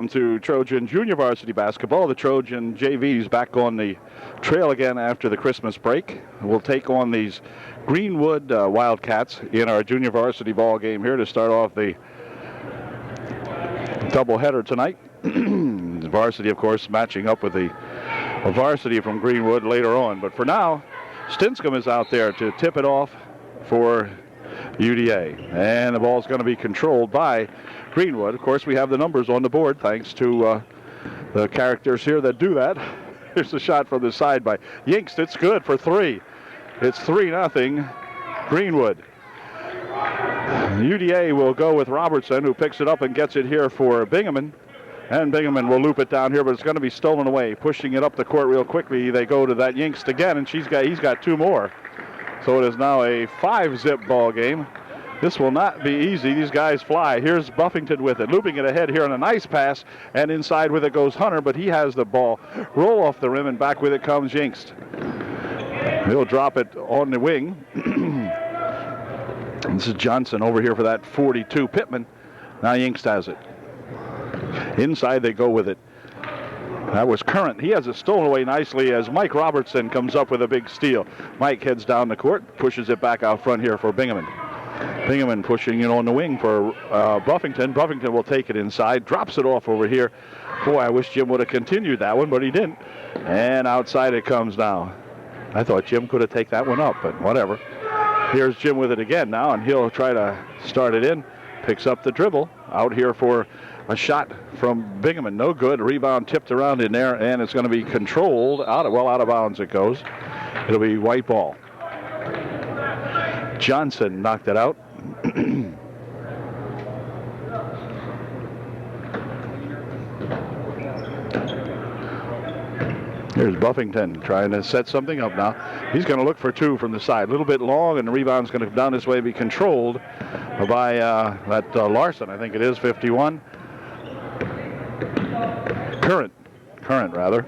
To Trojan Junior Varsity Basketball. The Trojan JV's back on the trail again after the Christmas break. We'll take on these Greenwood Wildcats in our Junior Varsity ball game here to start off the doubleheader tonight. Varsity, of course, matching up with the Varsity from Greenwood later on. But for now, Stinson is out there to tip it off for UDA. And the ball's going to be controlled by Greenwood. Of course, we have the numbers on the board thanks to the characters here that do that. Here's a shot from the side by Yingst. It's good for three. It's 3-0 Greenwood. UDA will go with Robertson, who picks it up and gets it here for Bingaman. And Bingaman will loop it down here, but it's going to be stolen away. Pushing it up the court real quickly, they go to that Yingst again, and he's got two more. So it is now a 5-zip ball game. This will not be easy. These guys fly. Here's Buffington with it, looping it ahead here on a nice pass, and inside with it goes Hunter, but he has the ball. Roll off the rim, and back with it comes Yingst. He'll drop it on the wing. This is Johnson over here for that 42. Pittman. Now Yingst has it. Inside they go with it. That was Current. He has it stolen away nicely as Mike Robertson comes up with a big steal. Mike heads down the court, pushes it back out front here for Bingaman. Bingaman pushing it on the wing for Buffington. Buffington will take it inside, drops it off over here. Boy, I wish Jim would have continued that one, but he didn't. And outside it comes now. I thought Jim could have taken that one up, but whatever. Here's Jim with it again now, and he'll try to start it in. Picks up the dribble. Out here for a shot from Bingaman. No good. Rebound tipped around in there, and it's going to be controlled. Out of bounds it goes. It'll be white ball. Johnson knocked it out. Here's Buffington trying to set something up now. He's going to look for two from the side. A little bit long, and the rebound's going to come down this way, be controlled by that Larson, I think it is, 51. Current rather.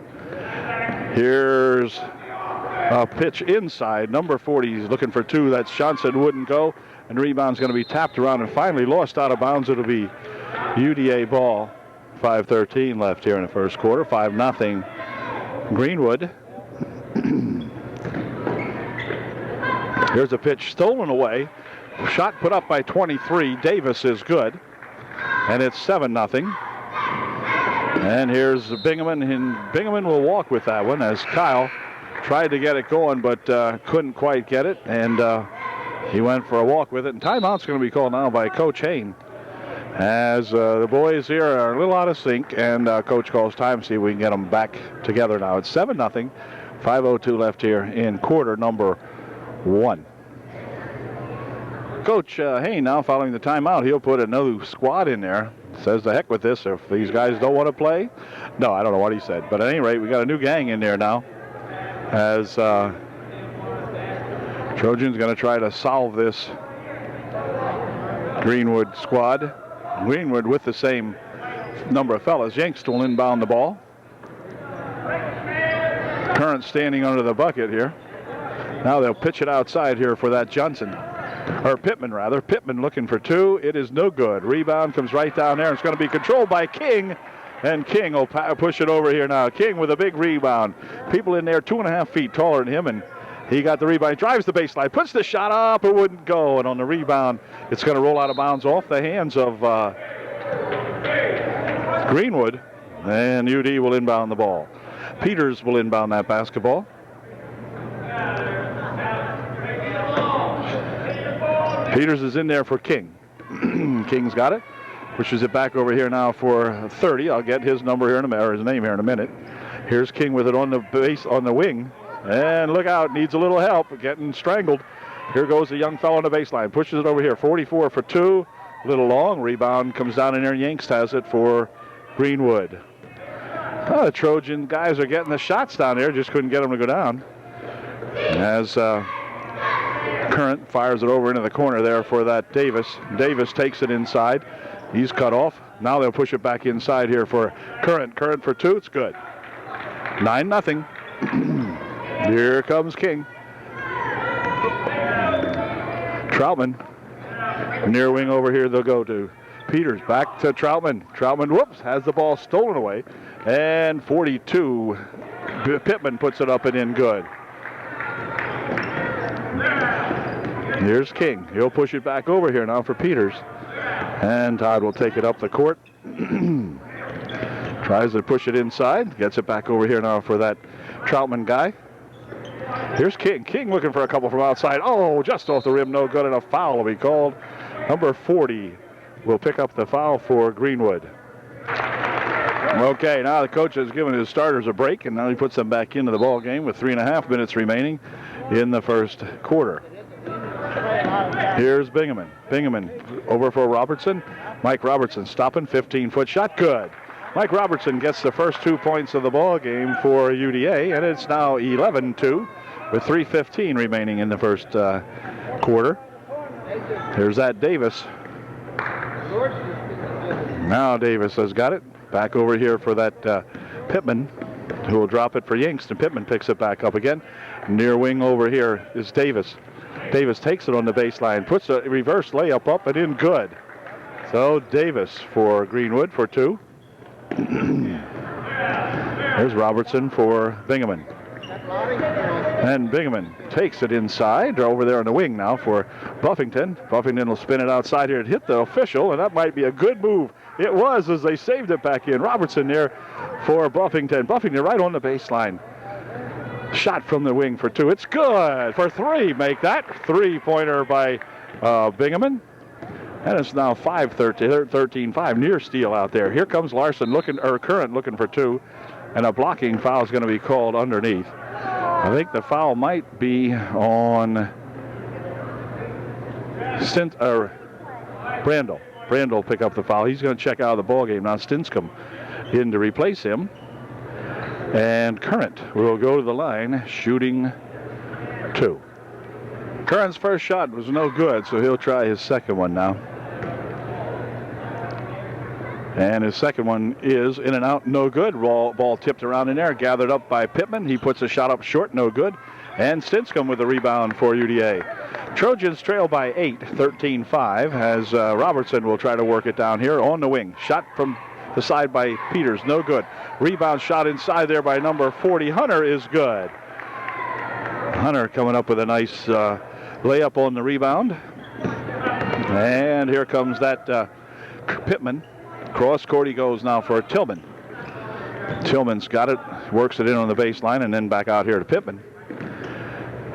Here's a pitch inside. Number 40 is looking for two. That's Johnson, wouldn't go. And the rebound's going to be tapped around and finally lost out of bounds. It'll be UDA ball. 5:13 left here in the first quarter. 5-0 Greenwood. Here's a pitch stolen away. Shot put up by 23. Davis is good. And it's 7-0. And here's Bingaman, and Bingaman will walk with that one as Kyle tried to get it going, but couldn't quite get it, and he went for a walk with it. And timeout's going to be called now by Coach Hain, as the boys here are a little out of sync, and Coach calls time, see if we can get them back together now. It's 7-0, 5:02 left here in quarter number 1. Coach Hain now following the timeout, he'll put another squad in there. Says the heck with this. If these guys don't want to play, no, I don't know what he said. But at any rate, we got a new gang in there now. As Trojan's going to try to solve this Greenwood squad. Greenwood with the same number of fellas. Yingst will inbound the ball. Current standing under the bucket here. Now they'll pitch it outside here for that Johnson. Or Pittman, rather. Pittman looking for two. It is no good. Rebound comes right down there. It's going to be controlled by King. And King will push it over here now. King with a big rebound. People in there 2.5 feet taller than him. And he got the rebound. He drives the baseline. Puts the shot up. It wouldn't go. And on the rebound, it's going to roll out of bounds off the hands of Greenwood. And UD will inbound the ball. Peters will inbound that basketball. Peters is in there for King. King's got it. Pushes it back over here now for 30. I'll get his number here in a minute, or his name here in a minute. Here's King with it on the base, on the wing. And look out, needs a little help, getting strangled. Here goes the young fellow on the baseline. Pushes it over here, 44 for two. A little long. Rebound comes down in there. Yingst has it for Greenwood. Oh, the Trojan guys are getting the shots down there. Just couldn't get them to go down. As Current fires it over into the corner there for that Davis. Davis takes it inside. He's cut off. Now they'll push it back inside here for Current. Current for two. It's good. 9-0. Here comes King. Troutman. Near wing over here they'll go to. Peters. Back to Troutman. Troutman, whoops, has the ball stolen away. And 42, Pittman puts it up and in good. Here's King. He'll push it back over here now for Peters. And Todd will take it up the court. Tries to push it inside. Gets it back over here now for that Troutman guy. Here's King. King looking for a couple from outside. Oh, just off the rim. No good, and a foul will be called. Number 40 will pick up the foul for Greenwood. Okay, now the coach has given his starters a break, and now he puts them back into the ball game with 3.5 minutes remaining in the first quarter. Here's Bingaman. Bingaman over for Robertson. Mike Robertson stopping, 15-foot shot, good. Mike Robertson gets the first 2 points of the ball game for UDA, and it's now 11-2 with 3:15 remaining in the first quarter. Here's that Davis. Now Davis has got it. Back over here for that Pittman, who will drop it for Yanks, and Pittman picks it back up again. Near wing over here is Davis. Davis takes it on the baseline, puts a reverse layup up and in good. So Davis for Greenwood for 2. There's Robertson for Bingaman. And Bingaman takes it inside, over there on the wing now for Buffington. Buffington will spin it outside here and hit the official, and that might be a good move. It was, as they saved it back in. Robertson there for Buffington. Buffington right on the baseline. Shot from the wing for 2. It's good for 3. Make that 3-pointer by Bingaman. And it's now 13-5, near steal out there. Here comes Larson Current looking for 2, and a blocking foul is going to be called underneath. I think the foul might be on Brandel. Brandel will pick up the foul. He's going to check out of the ball game now. Stinscomb in to replace him, and Current will go to the line shooting 2. Current's first shot was no good, so he'll try his second one now. And his second one is in and out, no good. Ball tipped around in there, gathered up by Pittman. He puts a shot up short, no good. And Stinscomb with the rebound for UDA. Trojans trail by 8, 13-5, as Robertson will try to work it down here on the wing. Shot from the side by Peters, no good. Rebound shot inside there by number 40. Hunter is good. Hunter coming up with a nice layup on the rebound. And here comes that Pittman. Cross court he goes now for Tillman. Tillman's got it, works it in on the baseline, and then back out here to Pittman.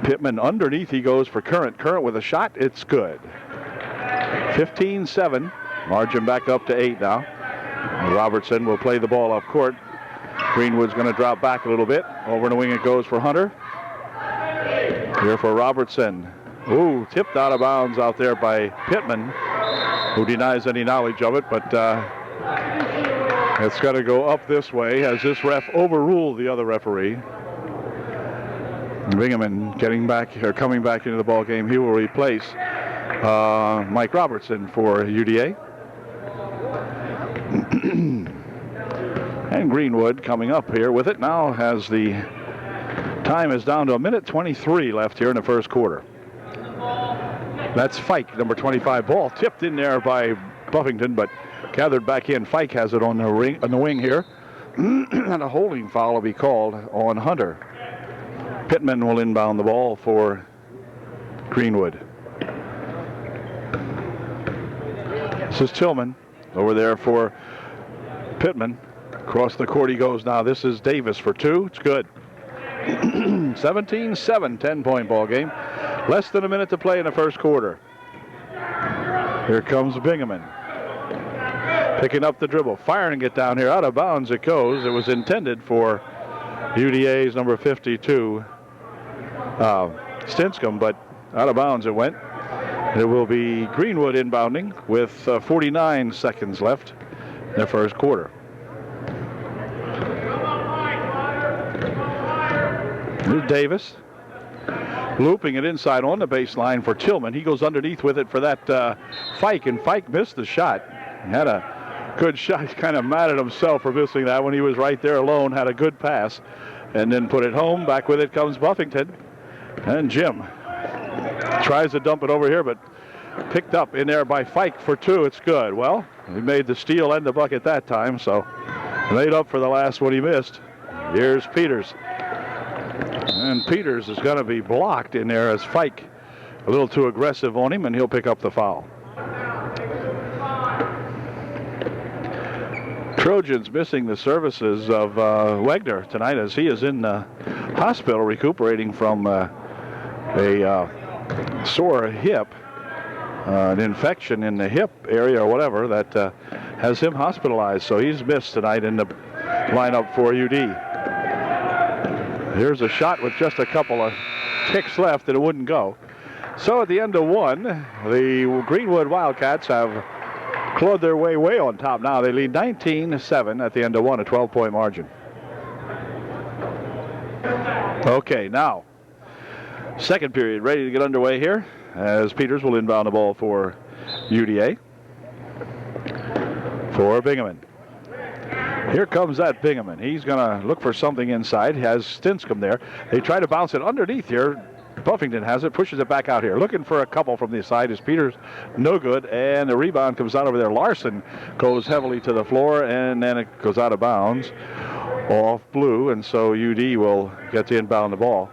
Pittman underneath he goes for Current. Current with a shot, it's good. 15-7, margin back up to 8 now. And Robertson will play the ball up court. Greenwood's going to drop back a little bit. Over the wing it goes for Hunter. Here for Robertson. Ooh, tipped out of bounds out there by Pittman, who denies any knowledge of it, but it's got to go up this way as this ref overruled the other referee. Bingaman coming back into the ball game. He will replace Mike Robertson for UDA. And Greenwood coming up here with it now as the time is down to 1:23 left here in the first quarter. That's Fike, number 25. Ball tipped in there by Buffington, but gathered back in. Fike has it on the wing here. And a holding foul will be called on Hunter. Pittman will inbound the ball for Greenwood. This is Tillman over there for Pittman. Across the court he goes now. This is Davis for 2. It's good. 17-7, 10-point ball game. Less than a minute to play in the first quarter. Here comes Bingaman. Picking up the dribble, firing it down here. Out of bounds it goes. It was intended for UDA's number 52, Stinscomb, but out of bounds it went. It will be Greenwood inbounding with 49 seconds left in the first quarter. Here's Davis. Looping it inside on the baseline for Tillman. He goes underneath with it for that Fike, and Fike missed the shot. He had a good shot. He's kind of mad at himself for missing that when he was right there alone. Had a good pass and then put it home. Back with it comes Buffington. And Jim tries to dump it over here, but picked up in there by Fike for 2. It's good. Well, He made the steal and the bucket that time, so made up for the last one he missed. Here's Peters. And Peters is going to be blocked in there as Fike a little too aggressive on him, and he'll pick up the foul. Trojans missing the services of Wegner tonight, as he is in the hospital recuperating from a sore hip, an infection in the hip area or whatever that has him hospitalized. So he's missed tonight in the lineup for UD. Here's a shot with just a couple of ticks left, and it wouldn't go. So at the end of one, the Greenwood Wildcats have clawed their way on top now. They lead 19-7 at the end of one, a 12-point margin. Okay, now, second period ready to get underway here as Peters will inbound the ball for UDA. For Bingaman. Here comes that Bingaman. He's going to look for something inside. He has Stinscomb there. They try to bounce it underneath here. Buffington has it, pushes it back out here. Looking for a couple from the side is Peters. No good, and the rebound comes out over there. Larson goes heavily to the floor, and then it goes out of bounds off blue, and so UD will get to inbound the ball.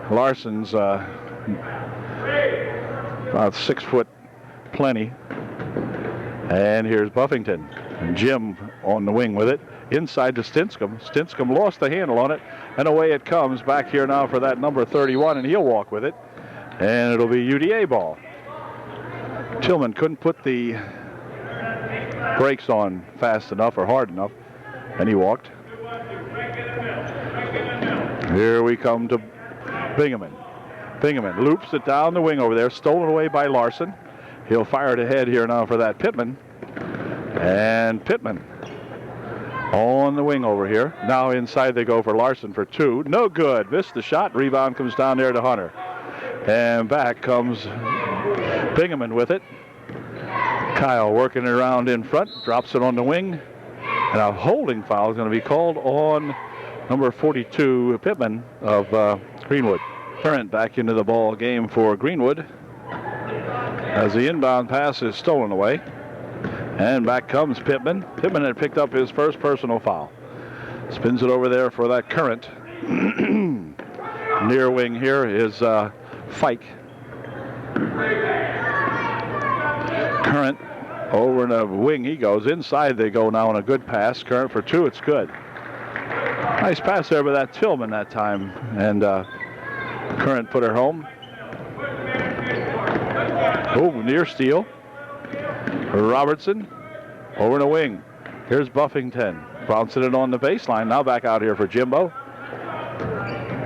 Larson's about 6 foot plenty. And here's Buffington. Jim on the wing with it. Inside to Stinscomb. Stinscomb lost the handle on it, and away it comes back here now for that number 31, and he'll walk with it. And it'll be UDA ball. Tillman couldn't put the brakes on fast enough or hard enough, and he walked. Here we come to Bingaman. Bingaman loops it down the wing over there, stolen away by Larson. He'll fire it ahead here now for that Pittman. And Pittman on the wing over here. Now inside they go for Larson for two. No good. Missed the shot. Rebound comes down there to Hunter. And back comes Bingaman with it. Kyle working it around in front. Drops it on the wing. And a holding foul is going to be called on number 42, Pittman of Greenwood. Current back into the ball game for Greenwood as the inbound pass is stolen away. And back comes Pittman. Pittman had picked up his first personal foul. Spins it over there for that Current. Near wing here is Fike. Current over in the wing he goes. Inside they go now on a good pass. Current for two, it's good. Nice pass there by that Tillman that time. And Current put her home. Oh, near steal. Robertson over in the wing. Here's Buffington. Bouncing it on the baseline. Now back out here for Jimbo.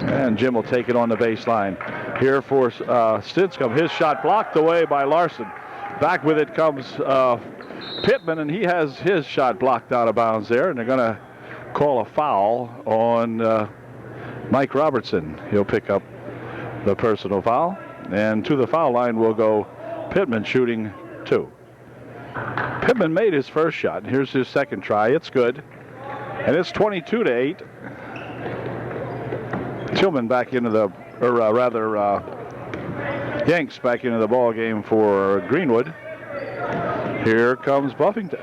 And Jim will take it on the baseline. Here for Stinscomb. His shot blocked away by Larson. Back with it comes Pittman, and he has his shot blocked out of bounds there. And they're going to call a foul on Mike Robertson. He'll pick up the personal foul. And to the foul line will go Pittman, shooting two. Pittman made his first shot. Here's his second try. It's good. And it's 22-8. Tillman back into the, Yanks back into the ball game for Greenwood. Here comes Buffington,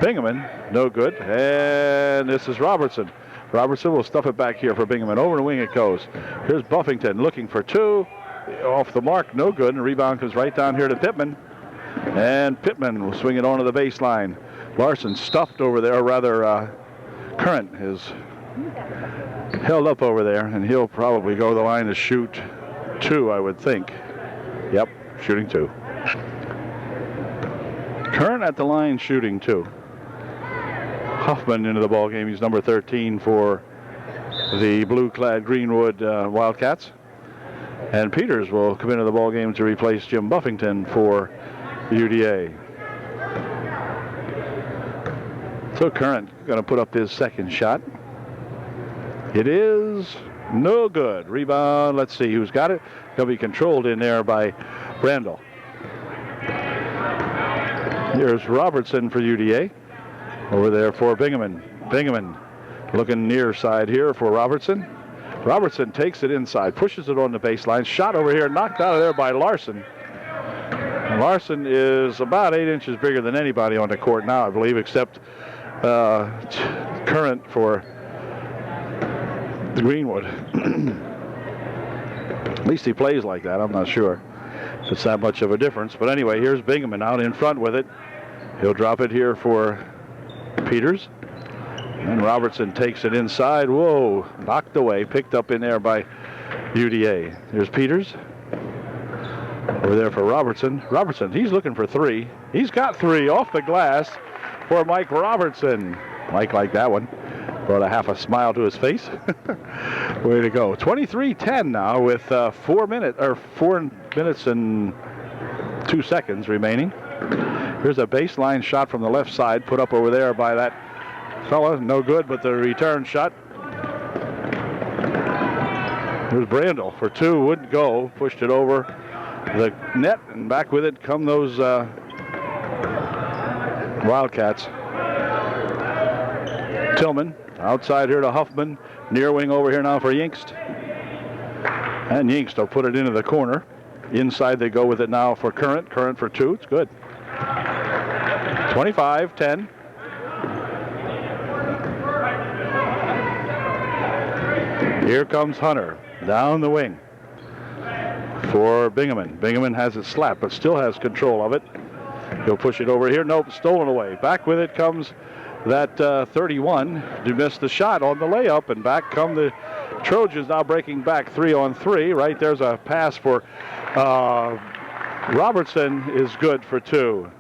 Bingaman. No good. And this is Robertson. Robertson will stuff it back here for Bingaman. Over the wing it goes. Here's Buffington looking for two. Off the mark, no good. And the rebound comes right down here to Pittman. And Pittman will swing it onto the baseline. Larson stuffed over there, or rather Current is held up over there, and he'll probably go to the line to shoot two, I would think. Yep, shooting two. Current at the line shooting two. Huffman into the ball game. He's number 13 for the blue-clad Greenwood Wildcats. And Peters will come into the ball game to replace Jim Buffington for UDA. So Current going to put up his second shot. It is no good. Rebound, let's see who's got it. He'll be controlled in there by Brandel. Here's Robertson for UDA. Over there for Bingaman. Bingaman looking near side here for Robertson. Robertson takes it inside, pushes it on the baseline. Shot over here, knocked out of there by Larson. Larson is about 8 inches bigger than anybody on the court now, I believe, except Current for the Greenwood. At least he plays like that. I'm not sure if it's that much of a difference. But anyway, here's Bingaman out in front with it. He'll drop it here for Peters. And Robertson takes it inside. Whoa, knocked away, picked up in there by UDA. Here's Peters. Over there for Robertson. Robertson, he's looking for three. He's got three off the glass for Mike Robertson. Mike liked that one. Brought a half a smile to his face. Way to go. 23-10 now with 4 minutes and 2 seconds remaining. Here's a baseline shot from the left side put up over there by that fella. No good, but the return shot. Here's Brandel for two. Wouldn't go. Pushed it over the net, and back with it come those Wildcats. Tillman outside here to Huffman. Near wing over here now for Yingst. And Yingst will put it into the corner. Inside they go with it now for Current. Current for two. It's good. 25-10. Here comes Hunter down the wing for Bingaman. Bingaman has it slapped, but still has control of it. He'll push it over here. Nope, stolen away. Back with it comes that 31. You missed the shot on the layup, and back come the Trojans now breaking back 3-on-3. Right there's a pass for Robertson is good for two.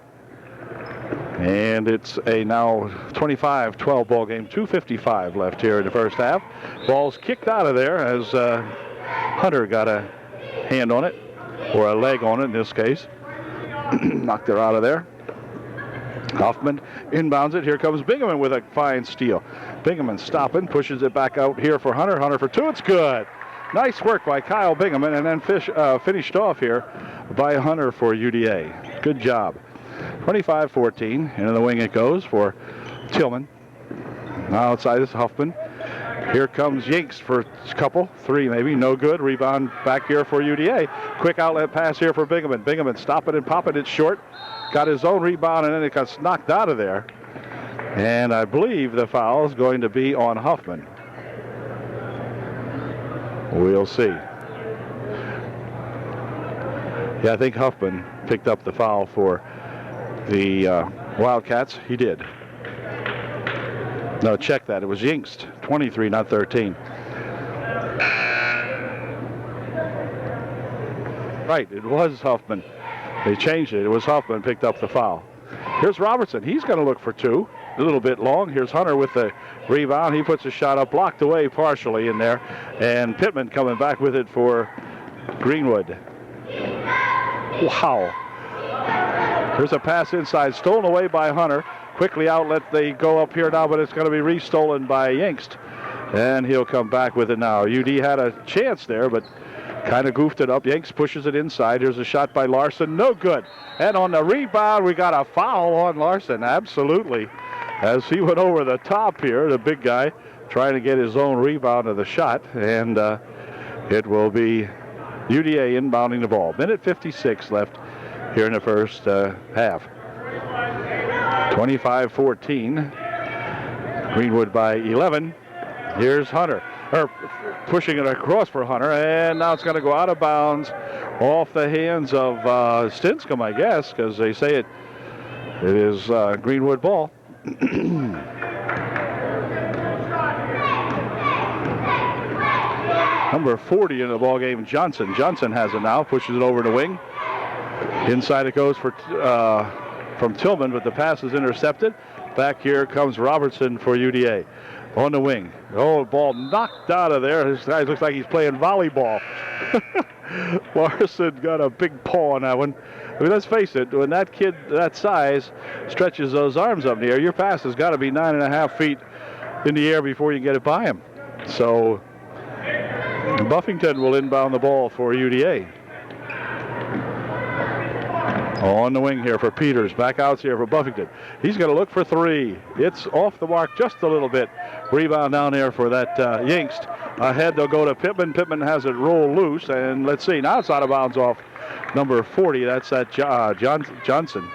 And it's a now 25-12 ball game. 2:55 left here in the first half. Ball's kicked out of there as Hunter got a hand on it, or a leg on it in this case. Knocked her out of there. Hoffman inbounds it. Here comes Bingaman with a fine steal. Bingaman stopping, pushes it back out here for Hunter. Hunter for two. It's good. Nice work by Kyle Bingaman, and then finished off here by Hunter for UDA. Good job. 25-14. Into the wing it goes for Tillman. Now outside is Huffman. Here comes Yinks for a couple. Three maybe. No good. Rebound back here for UDA. Quick outlet pass here for Bingaman. Bingaman stopping and popping it short. Got his own rebound, and then it got knocked out of there. And I believe the foul is going to be on Huffman. We'll see. Yeah, I think Huffman picked up the foul for the Wildcats. He did. No, check that. It was Yingst. 23, not 13. Right, it was Huffman. They changed it. It was Huffman picked up the foul. Here's Robertson. He's going to look for two. A little bit long. Here's Hunter with the rebound. He puts a shot up, blocked away partially in there. And Pittman coming back with it for Greenwood. Wow. Here's a pass inside, stolen away by Hunter. Quickly outlet, they go up here now, but it's going to be restolen by Yingst. And he'll come back with it now. UD had a chance there, but kind of goofed it up. Yanks pushes it inside. Here's a shot by Larson. No good. And on the rebound, we got a foul on Larson. Absolutely. As he went over the top here, the big guy trying to get his own rebound of the shot. And it will be UDA inbounding the ball. Minute 56 left here in the first half. 25-14. Greenwood by 11. Here's Hunter. Pushing it across for Hunter, and now it's going to go out of bounds off the hands of Stinscombe, I guess, because they say it is Greenwood ball. Number 40 in the ball game, Johnson. Johnson has it now, pushes it over the wing. Inside it goes for from Tillman, but the pass is intercepted. Back here comes Robertson for UDA. On the wing. Oh, ball knocked out of there. This guy looks like he's playing volleyball. Larson got a big paw on that one. I mean, let's face it, when that kid that size stretches those arms up in the air, your pass has got to be 9.5 feet in the air before you get it by him. So Buffington will inbound the ball for UDA. On the wing here for Peters. Back outs here for Buffington. He's going to look for three. It's off the mark just a little bit. Rebound down there for that Yingst. Ahead they'll go to Pittman. Pittman has it roll loose. And let's see. Now it's out of bounds off number 40. That's that Johnson.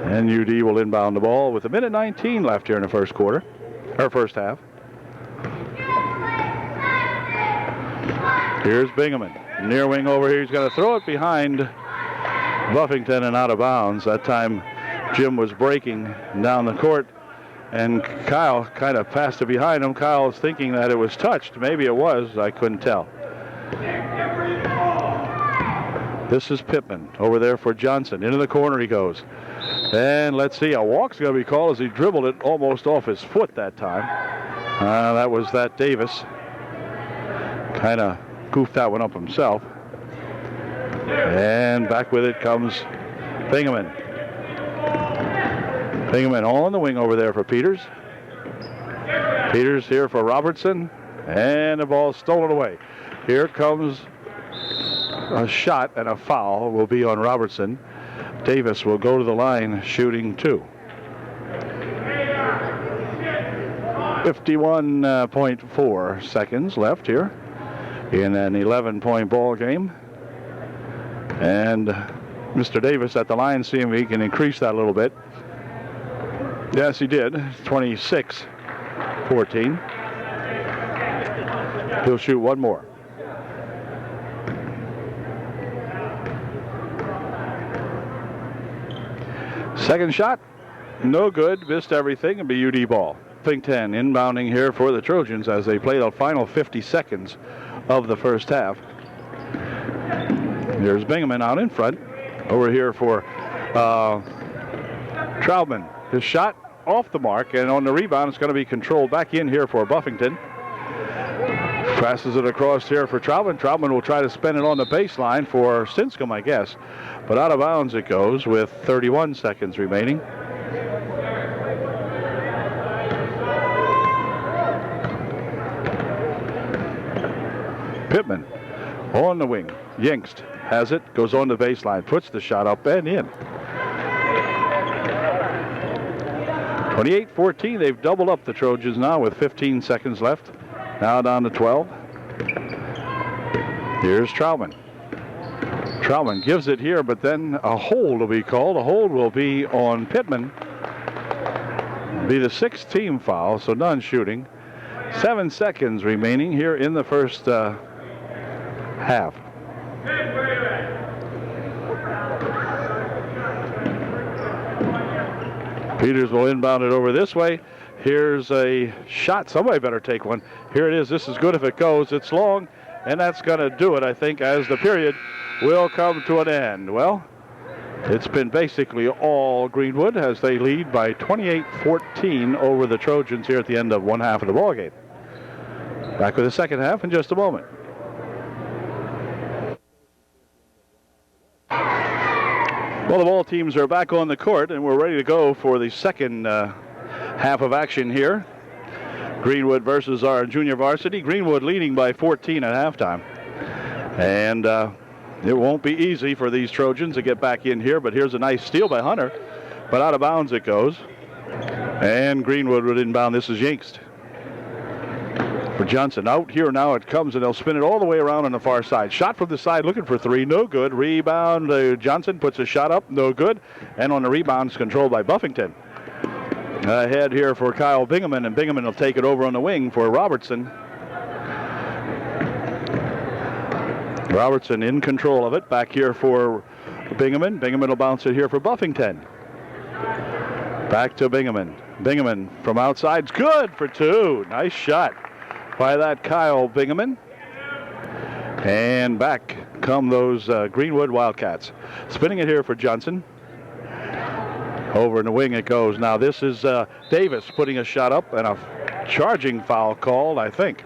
And UD will inbound the ball with 1:19 left here in the first quarter. Or first half. Here's Bingaman. Near wing over here. He's going to throw it behind Buffington and out of bounds. That time Jim was breaking down the court and Kyle kind of passed it behind him. Kyle was thinking that it was touched. Maybe it was. I couldn't tell. This is Pittman over there for Johnson. Into the corner he goes. And let's see, a walk's going to be called as he dribbled it almost off his foot that time. That was that Davis. Kind of goofed that one up himself. And back with it comes Bingaman. Bingaman on the wing over there for Peters. Peters here for Robertson. And the ball stolen away. Here comes a shot, and a foul will be on Robertson. Davis will go to the line shooting two. 51.4 seconds left here in an 11-point ball game. And Mr. Davis at the line, seeing if he can increase that a little bit. Yes, he did. 26-14. He'll shoot one more. Second shot, no good. Missed everything. It'll be UD ball. Buffington inbounding here for the Trojans as they play the final 50 seconds of the first half. There's Bingaman out in front. Over here for Troutman. His shot off the mark, and on the rebound it's going to be controlled back in here for Buffington. Passes it across here for Troutman. Troutman will try to spin it on the baseline for Sinscombe, I guess. But out of bounds it goes with 31 seconds remaining. Pittman on the wing. Yingst has it, goes on the baseline, puts the shot up and in. 28-14, they've doubled up the Trojans now with 15 seconds left. Now down to 12. Here's Troutman. Troutman gives it here, but then a hold will be called. A hold will be on Pittman. Be the sixth team foul, so none shooting. 7 seconds remaining here in the first half. Peters will inbound it over this way. Here's a shot. Somebody better take one. Here it is. This is good if it goes. It's long, and that's going to do it, I think, as the period will come to an end. Well, it's been basically all Greenwood as they lead by 28-14 over the Trojans here at the end of one half of the ball game. Back with the second half in just a moment. Well, the ball teams are back on the court, and we're ready to go for the second half of action here. Greenwood versus our junior varsity. Greenwood leading by 14 at halftime. And it won't be easy for these Trojans to get back in here, but here's a nice steal by Hunter. But out of bounds it goes. And Greenwood would inbound. This is Yingst. For Johnson. Out here now it comes, and they'll spin it all the way around on the far side. Shot from the side, looking for three. No good. Rebound. Johnson puts a shot up. No good. And on the rebound, it's controlled by Buffington. Ahead here for Kyle Bingaman, and Bingaman will take it over on the wing for Robertson. Robertson in control of it. Back here for Bingaman. Bingaman will bounce it here for Buffington. Back to Bingaman. Bingaman from outside. It's good for two. Nice shot by that Kyle Bingaman. And back come those Greenwood Wildcats. Spinning it here for Johnson. Over in the wing it goes. Now this is Davis putting a shot up, and a charging foul called, I think.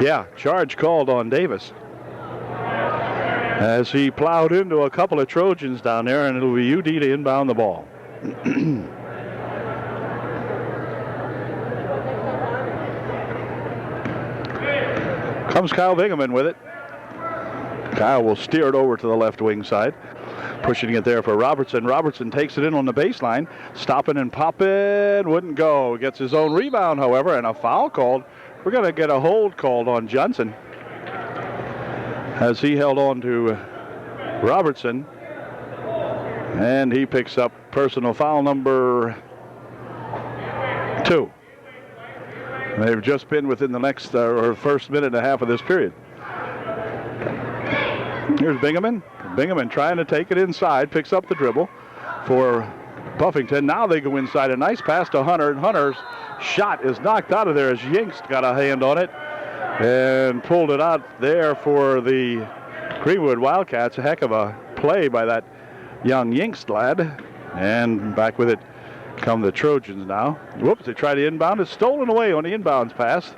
Yeah, charge called on Davis. As he plowed into a couple of Trojans down there, and it'll be UD to inbound the ball. Comes Kyle Bingaman with it. Kyle will steer it over to the left wing side. Pushing it there for Robertson. Robertson takes it in on the baseline. Stopping and popping. Wouldn't go. Gets his own rebound, however, and a foul called. We're going to get a hold called on Johnson as he held on to Robertson. And he picks up personal foul number 2. They've just been within the next or first minute and a half of this period. Here's Bingaman. Bingaman trying to take it inside, picks up the dribble for Buffington. Now they go inside. A nice pass to Hunter. Hunter's shot is knocked out of there as Yinks got a hand on it and pulled it out there for the Greenwood Wildcats. A heck of a play by that young Yinks lad. And back with it come the Trojans now. Whoops, they try to inbound. It's stolen away on the inbounds pass.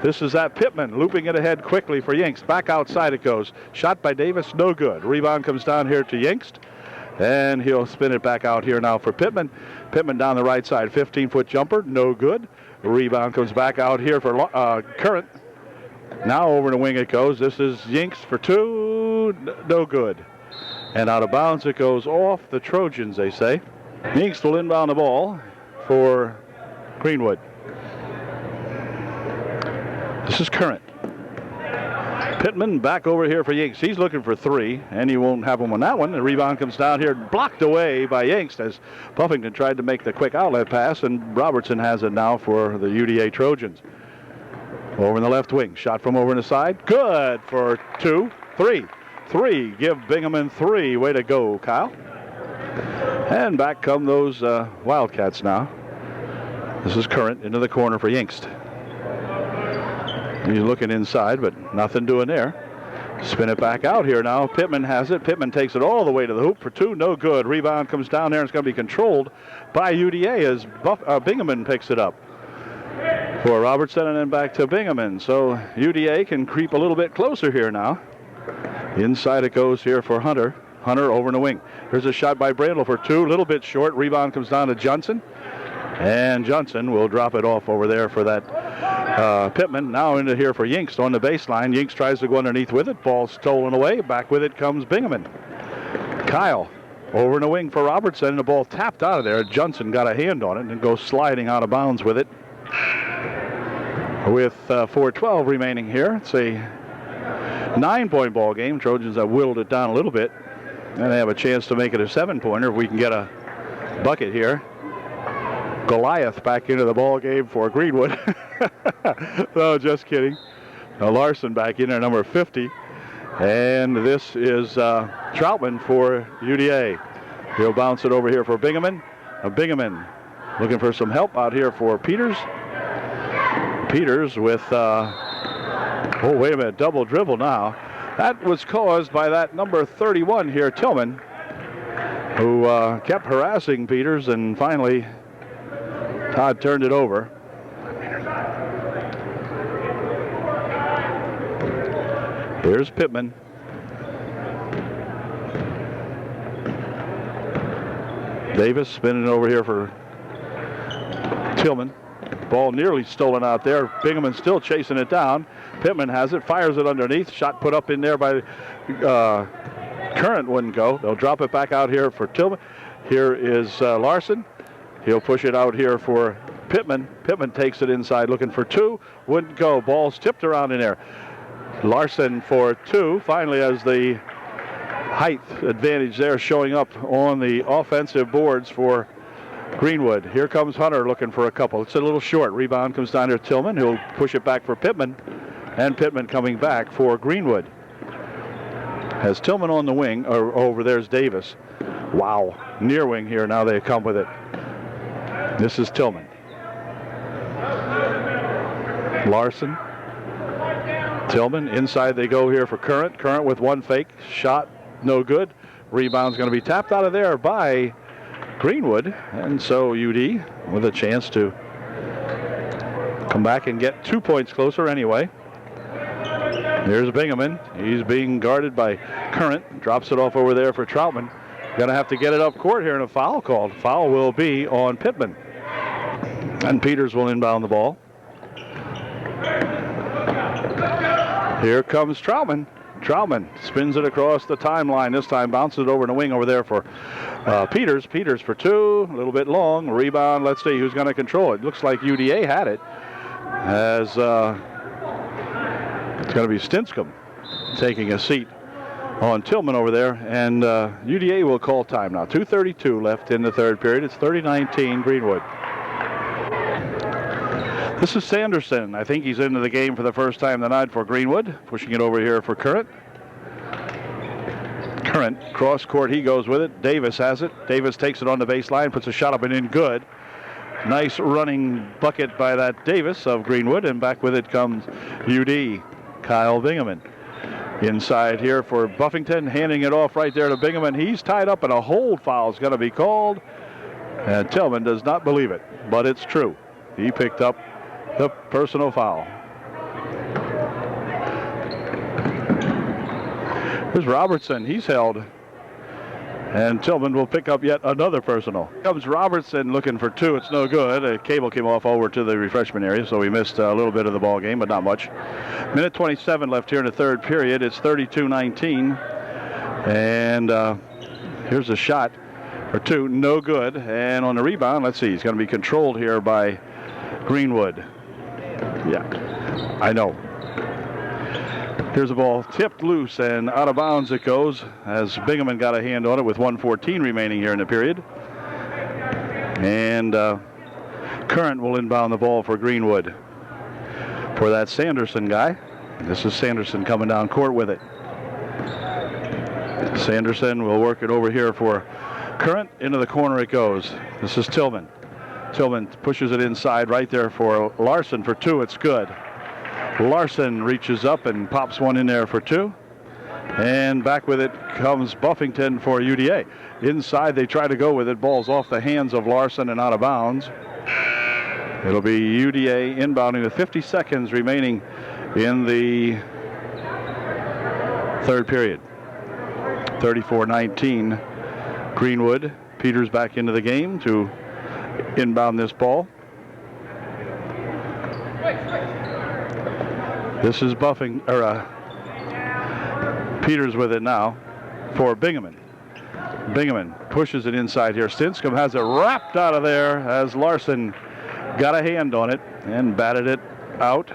This is that Pittman looping it ahead quickly for Yinks. Back outside it goes. Shot by Davis, no good. Rebound comes down here to Yinks. And he'll spin it back out here now for Pittman. Pittman down the right side. 15-foot jumper, no good. Rebound comes back out here for Current. Now over the wing it goes. This is Yinks for 2, no good. And out of bounds it goes off the Trojans, they say. Yinks will inbound the ball for Greenwood. This is Current. Pittman back over here for Yinks. He's looking for 3, and he won't have him on that one. The rebound comes down here, blocked away by Yinks as Buffington tried to make the quick outlet pass, and Robertson has it now for the UDA Trojans. Over in the left wing. Shot from over in the side. Good for 2. 3. Give Bingaman 3. Way to go, Kyle. And back come those Wildcats now. This is Current into the corner for Yinks. He's looking inside, but nothing doing there. Spin it back out here now. Pittman has it. Pittman takes it all the way to the hoop for 2. No good. Rebound comes down there, and it's going to be controlled by UDA as Bingaman picks it up for Robertson, and then back to Bingaman. So UDA can creep a little bit closer here now. Inside it goes here for Hunter. Hunter over in the wing. Here's a shot by Brandel for 2. A little bit short. Rebound comes down to Johnson. And Johnson will drop it off over there for that Pittman. Now into here for Yinks on the baseline. Yinks tries to go underneath with it. Ball stolen away. Back with it comes Bingaman. Kyle over in the wing for Robertson. The ball tapped out of there. Johnson got a hand on it and goes sliding out of bounds with it. With 4:12 remaining here. It's a 9-point ball game. Trojans have whittled it down a little bit. And they have a chance to make it a 7-pointer if we can get a bucket here. Goliath back into the ball game for Greenwood. No, just kidding. Larson back in there, number 50. And this is Troutman for UDA. He'll bounce it over here for Bingaman. Bingaman looking for some help out here for Peters. Peters with, oh, wait a minute, double dribble now. That was caused by that number 31 here, Tillman, who kept harassing Peters, and finally Todd turned it over. Here's Pittman. Davis spinning over here for Tillman. Ball nearly stolen out there. Bingaman still chasing it down. Pittman has it, fires it underneath. Shot put up in there by Current, wouldn't go. They'll drop it back out here for Tillman. Here is Larson. He'll push it out here for Pittman. Pittman takes it inside looking for 2. Wouldn't go. Ball's tipped around in there. Larson for 2. Finally has the height advantage there showing up on the offensive boards for Greenwood. Here comes Hunter looking for a couple. It's a little short. Rebound comes down to Tillman. He'll push it back for Pittman. And Pittman coming back for Greenwood. Has Tillman on the wing. Or over there's Davis. Wow. Near wing here. Now they come with it. This is Tillman. Larson. Tillman. Inside they go here for Current. Current with one fake. Shot. No good. Rebound's going to be tapped out of there by Greenwood. And so UD with a chance to come back and get 2 points closer anyway. Here's Bingaman. He's being guarded by Current. Drops it off over there for Troutman. Going to have to get it up court here, and a foul called. Foul will be on Pittman. And Peters will inbound the ball. Here comes Troutman. Troutman spins it across the timeline. This time bounces it over in the wing over there for Peters. Peters for two. A little bit long. Rebound. Let's see who's going to control it. Looks like UDA had it. As it's going to be Stinscomb taking a seat on Tillman over there. And UDA will call time now. 2:32 left in the third period. It's 30-19 Greenwood. This is Sanderson. I think he's into the game for the first time tonight for Greenwood. Pushing it over here for Current. Current, cross court, he goes with it. Davis has it. Davis takes it on the baseline, puts a shot up and in good. Nice running bucket by that Davis of Greenwood, and back with it comes UD, Kyle Bingaman. Inside here for Buffington, handing it off right there to Bingaman. He's tied up and a hold foul is going to be called. And Tillman does not believe it, but it's true. He picked up the personal foul. Here's Robertson. He's held. And Tillman will pick up yet another personal. Comes Robertson looking for two. It's no good. A cable came off over to the refreshment area, so we missed a little bit of the ball game, but not much. Minute 27 left here in the third period. It's 32-19. And here's a shot for two. No good. And on the rebound, let's see. He's going to be controlled here by Greenwood. Yeah, I know. Here's the ball tipped loose and out of bounds it goes as Bingaman got a hand on it with 1:14 remaining here in the period. And Current will inbound the ball for Greenwood for that Sanderson guy. This is Sanderson coming down court with it. Sanderson will work it over here for Current. Into the corner it goes. This is Tillman. Tillman pushes it inside right there for Larson for two. It's good. Larson reaches up and pops one in there for two. And back with it comes Buffington for UDA. Inside they try to go with it. Ball's off the hands of Larson and out of bounds. It'll be UDA inbounding with 50 seconds remaining in the third period. 34-19 Greenwood. Peters back into the game to inbound this ball. This is Peters with it now for Bingaman. Bingaman pushes it inside here. Stinscomb has it wrapped out of there as Larson got a hand on it and batted it out.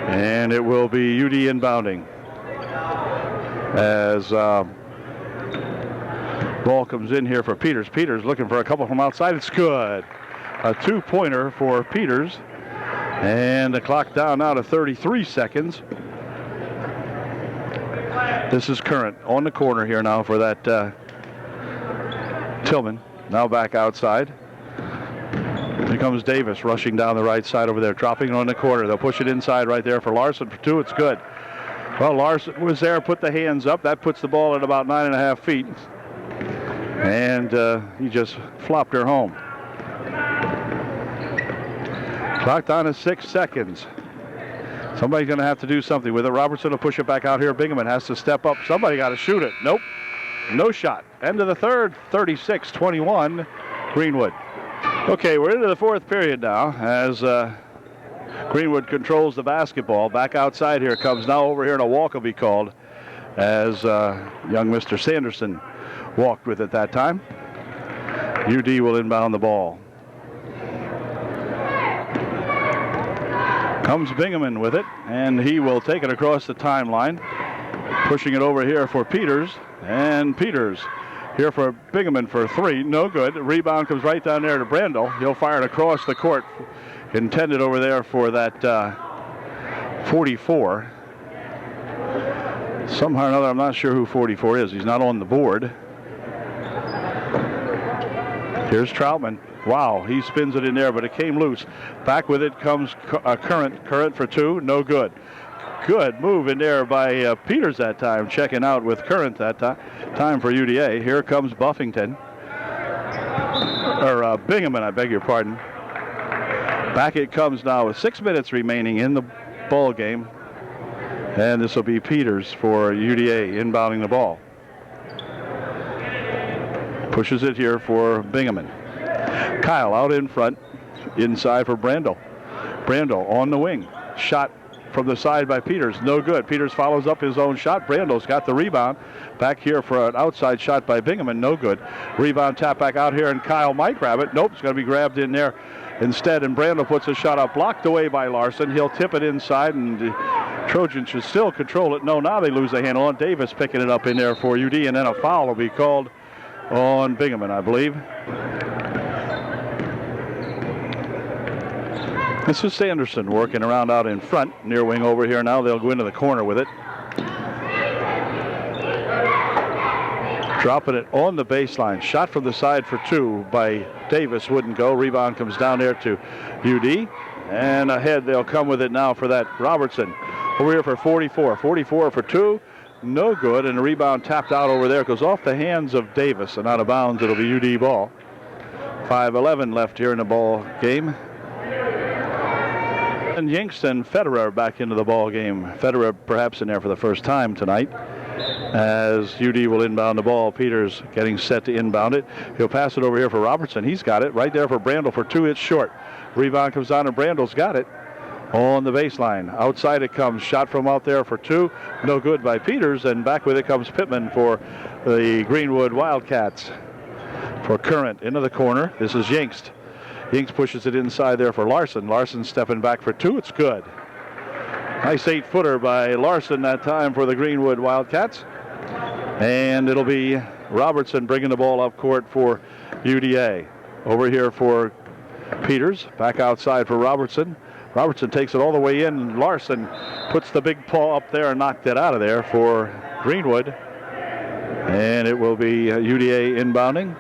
And it will be UD inbounding as ball comes in here for Peters. Peters looking for a couple from outside. It's good. A two-pointer for Peters. And the clock down now to 33 seconds. This is Current on the corner here now for that Tillman. Now back outside. Here comes Davis rushing down the right side over there, dropping it on the corner. They'll push it inside right there for Larson for two. It's good. Well, Larson was there, put the hands up. That puts the ball at about 9.5 feet. And he just flopped her home. Clock down to 6 seconds. Somebody's going to have to do something with it. Robertson will push it back out here. Bingaman has to step up. Somebody got to shoot it. Nope. No shot. End of the third. 36-21 Greenwood. Okay, we're into the fourth period now as Greenwood controls the basketball. Back outside here comes now over here, and a walk will be called as young Mr. Sanderson walked with it that time. UD will inbound the ball. Comes Bingaman with it, and he will take it across the timeline. Pushing it over here for Peters, and Peters here for Bingaman for three. No good. Rebound comes right down there to Brandel. He'll fire it across the court. Intended over there for that 44. Somehow or another, I'm not sure who 44 is. He's not on the board. Here's Troutman. Wow, he spins it in there, but it came loose. Back with it comes Current. Current for two. No good. Good move in there by Peters that time, checking out with Current that time for UDA. Here comes Buffington. Or Bingaman, I beg your pardon. Back it comes now with 6 minutes remaining in the ball game. And this will be Peters for UDA inbounding the ball. Pushes it here for Bingaman. Kyle out in front, inside for Brandel. Brandel on the wing. Shot from the side by Peters. No good. Peters follows up his own shot. Brandel's got the rebound. Back here for an outside shot by Bingaman. No good. Rebound tap back out here, and Kyle might grab it. Nope, it's going to be grabbed in there instead, and Brandel puts a shot up, blocked away by Larson. He'll tip it inside, and the Trojans should still control it. No, now they lose the handle on Davis picking it up in there for UD, and then a foul will be called on Bingaman, I believe. This is Sanderson working around out in front, near wing over here now. They'll go into the corner with it. Dropping it on the baseline. Shot from the side for two by Davis. Wouldn't go. Rebound comes down there to UD. And ahead they'll come with it now for that Robertson. Over here for 44. 44 for two. No good. And the rebound tapped out over there. Goes off the hands of Davis and out of bounds. It'll be UD ball. 5:11 left here in the ball game. And Yankston Federer back into the ball game. Federer perhaps in there for the first time tonight, as UD will inbound the ball. Peters getting set to inbound it. He'll pass it over here for Robertson. He's got it right there for Brandel for two. It's short. Rebound comes down and Brandel's got it on the baseline. Outside it comes. Shot from out there for two. No good by Peters. And back with it comes Pittman for the Greenwood Wildcats. For Current into the corner. This is Yingst. Yingst pushes it inside there for Larson. Larson stepping back for two. It's good. Nice 8-footer by Larson that time for the Greenwood Wildcats. And it'll be Robertson bringing the ball up court for UDA. Over here for Peters. Back outside for Robertson. Robertson takes it all the way in. Larson puts the big paw up there and knocked it out of there for Greenwood. And it will be UDA inbounding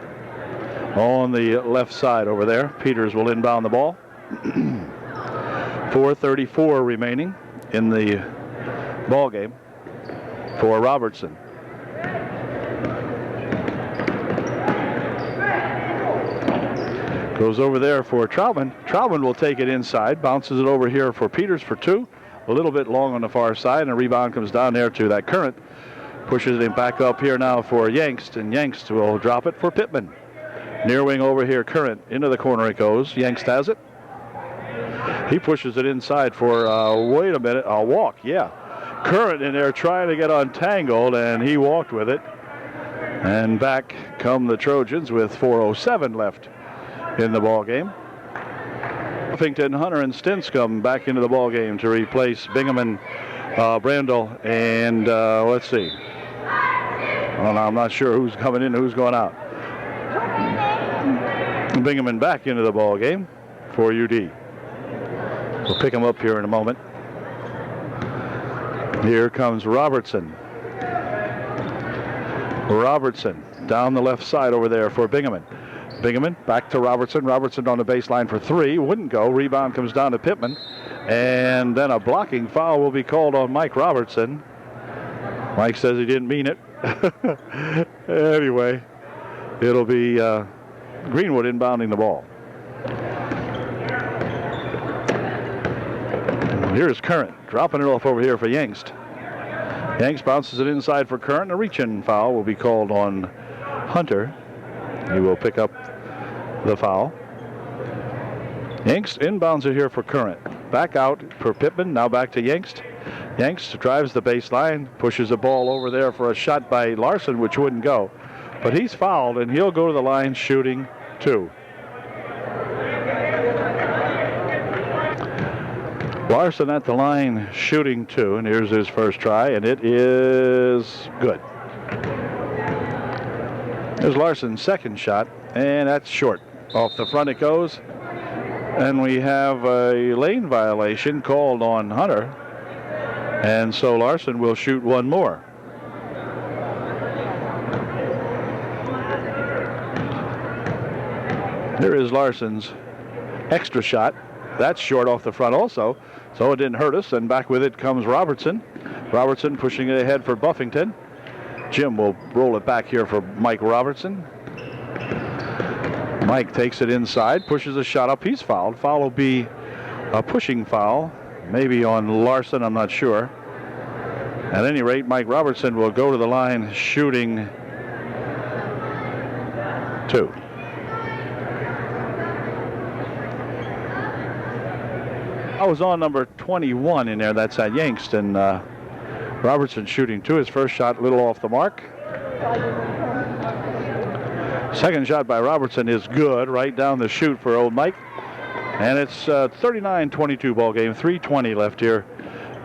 on the left side over there. Peters will inbound the ball. 4:34 remaining in the ball game for Robertson. Goes over there for Troutman. Troutman will take it inside, bounces it over here for Peters for two. A little bit long on the far side, and a rebound comes down there to that Current. Pushes it back up here now for Yangst, and Yangst will drop it for Pittman. Near wing over here, Current. Into the corner it goes. Yangst has it. He pushes it inside for, wait a minute, a walk, yeah. Current in there trying to get untangled, and he walked with it. And back come the Trojans with 4:07 left in the ball game. Huffington, Hunter, and Stintz come back into the ball game to replace Bingaman, Brandel, and let's see. Well, I'm not sure who's coming in and who's going out. Bingaman back into the ball game for UD. We'll pick him up here in a moment. Here comes Robertson. Robertson down the left side over there for Bingaman. Bingaman back to Robertson. Robertson on the baseline for three. Wouldn't go. Rebound comes down to Pittman. And then a blocking foul will be called on Mike Robertson. Mike says he didn't mean it. Anyway, it'll be Greenwood inbounding the ball. Here's Current dropping it off over here for Yangst. Yangst bounces it inside for Current. A reach-in foul will be called on Hunter. He will pick up the foul. Yangst inbounds it here for Current. Back out for Pittman. Now back to Yangst. Yangst drives the baseline, pushes the ball over there for a shot by Larson, which wouldn't go. But he's fouled, and he'll go to the line shooting two. Larson at the line shooting two, and here's his first try, and it is good. There's Larson's second shot, and that's short. Off the front it goes, and we have a lane violation called on Hunter, and so Larson will shoot one more. There is Larson's extra shot. That's short off the front also, so it didn't hurt us. And back with it comes Robertson. Robertson pushing it ahead for Buffington. Jim will roll it back here for Mike Robertson. Mike takes it inside, pushes a shot up. He's fouled. Foul will be a pushing foul, maybe on Larson, I'm not sure. At any rate, Mike Robertson will go to the line shooting two. I was on number 21 in there. That's at Yankston. Robertson shooting 2. His first shot a little off the mark. Second shot by Robertson is good, right down the chute for old Mike. And it's 39-22 ball game. 3:20 left here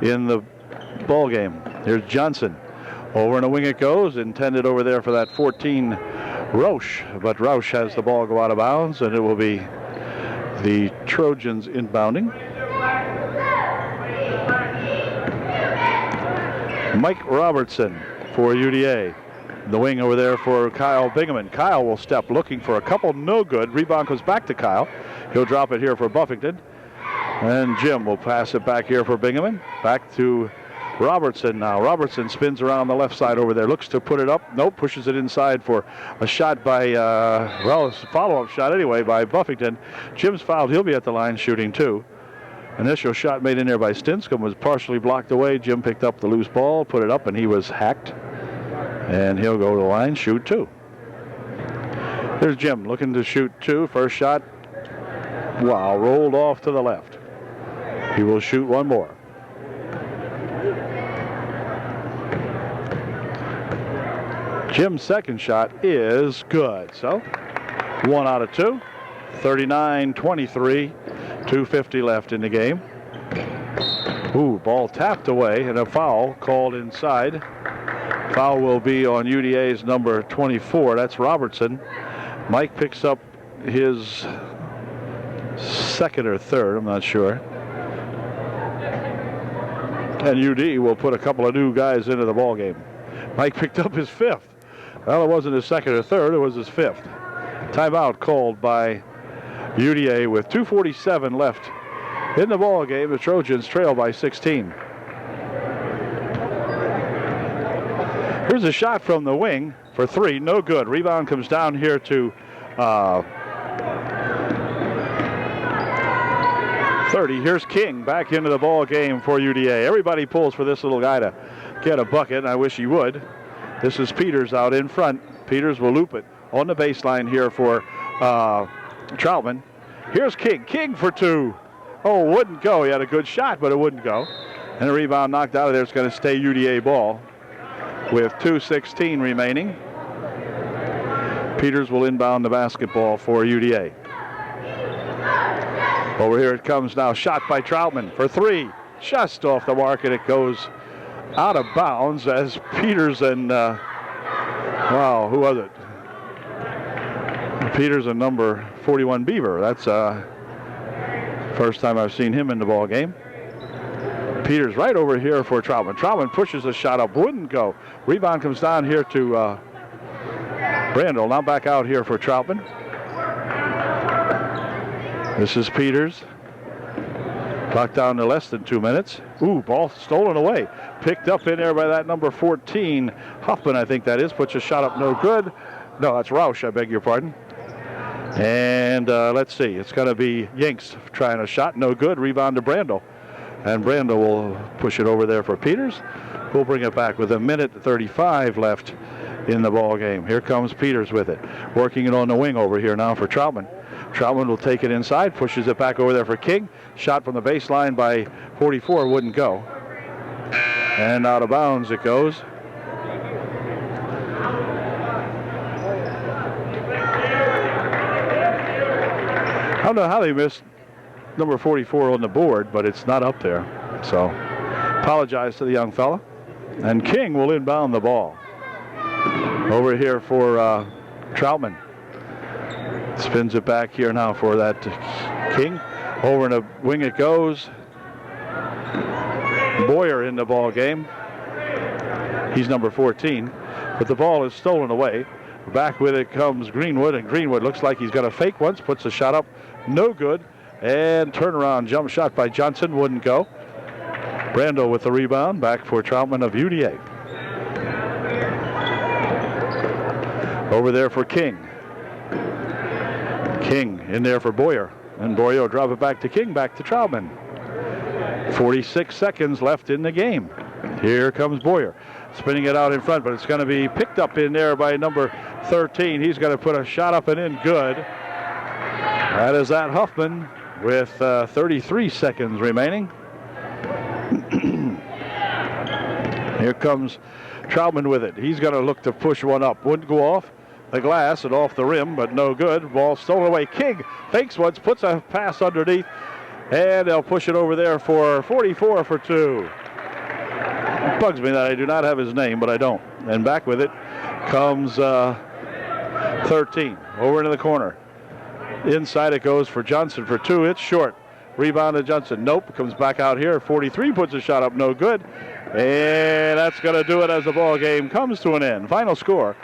in the ball game. Here's Johnson. Over and a wing it goes, intended over there for that 14 Roush. But Roush has the ball go out of bounds, and it will be the Trojans inbounding. Mike Robertson for UDA. The wing over there for Kyle Bingaman. Kyle will step looking for a couple, no good. Rebound comes back to Kyle. He'll drop it here for Buffington. And Jim will pass it back here for Bingaman. Back to Robertson now. Robertson spins around the left side over there. Looks to put it up. Nope, pushes it inside for a shot by, well, it's a follow-up shot anyway by Buffington. Jim's fouled. He'll be at the line shooting 2. Initial shot made in there by Stinscomb was partially blocked away. Jim picked up the loose ball, put it up, and he was hacked. And he'll go to the line, shoot 2. There's Jim looking to shoot 2. First shot, wow, rolled off to the left. He will shoot 1 more. Jim's second shot is good. So 1 out of 2. 39-23. 2:50 left in the game. Ooh, ball tapped away and a foul called inside. Foul will be on UDA's number 24. That's Robertson. Mike picks up his second or third, I'm not sure. And UD will put a couple of new guys into the ball game. Mike picked up his 5th. Well, it wasn't his second or third, it was his 5th. Timeout called by UDA with 2:47 left in the ball game. The Trojans trail by 16. Here's a shot from the wing for 3, no good. Rebound comes down here to 30. Here's King back into the ball game for UDA. Everybody pulls for this little guy to get a bucket. I wish he would. This is Peters out in front. Peters will loop it on the baseline here for Troutman. Here's King. King for 2. Oh, wouldn't go. He had a good shot, but it wouldn't go. And a rebound knocked out of there. It's going to stay UDA ball with 2:16 remaining. Peters will inbound the basketball for UDA. Over here it comes now. Shot by Troutman for 3. Just off the mark, and it goes out of bounds as Peters and, wow, who was it? Peters and number 41 Beaver. That's first time I've seen him in the ball game. Peters right over here for Troutman. Troutman pushes a shot up, wouldn't go. Rebound comes down here to Brandel. Now back out here for Troutman. This is Peters. Clock down to less than 2 minutes. Ooh, ball stolen away. Picked up in there by that number 14. Huffman, I think that is. Puts a shot up, no good. No, that's Roush, I beg your pardon. And let's see. It's going to be Yanks trying a shot. No good. Rebound to Brandel. And Brandel will push it over there for Peters. We'll bring it back with 1:35 left in the ball game. Here comes Peters with it. Working it on the wing over here now for Troutman. Troutman will take it inside, pushes it back over there for King. Shot from the baseline by 44, wouldn't go. And out of bounds it goes. I don't know how they missed number 44 on the board, but it's not up there. So apologize to the young fella. And King will inbound the ball. Over here for Troutman. Spins it back here now for that King. Over in the wing it goes. Boyer in the ball game. He's number 14. But the ball is stolen away. Back with it comes Greenwood, and Greenwood looks like he's got a fake once. Puts a shot up. No good. And turnaround jump shot by Johnson. Wouldn't go. Brando with the rebound. Back for Troutman of UDA. Over there for King. King in there for Boyer. And Boyer will drop it back to King. Back to Troutman. 46 seconds left in the game. Here comes Boyer. Spinning it out in front, but it's going to be picked up in there by number 13. He's going to put a shot up and in good. That is at Huffman. with 33 seconds remaining. Here comes Troutman with it. He's going to look to push one up. Wouldn't go off the glass and off the rim, but no good. Ball stolen away. King fakes once, puts a pass underneath, and they'll push it over there for 44 for 2. It bugs me that I do not have his name, but I don't. And back with it comes 13. Over into the corner. Inside it goes for Johnson for 2. It's short. Rebound to Johnson. Nope. Comes back out here. 43 puts a shot up. No good. And that's going to do it as the ball game comes to an end. Final score.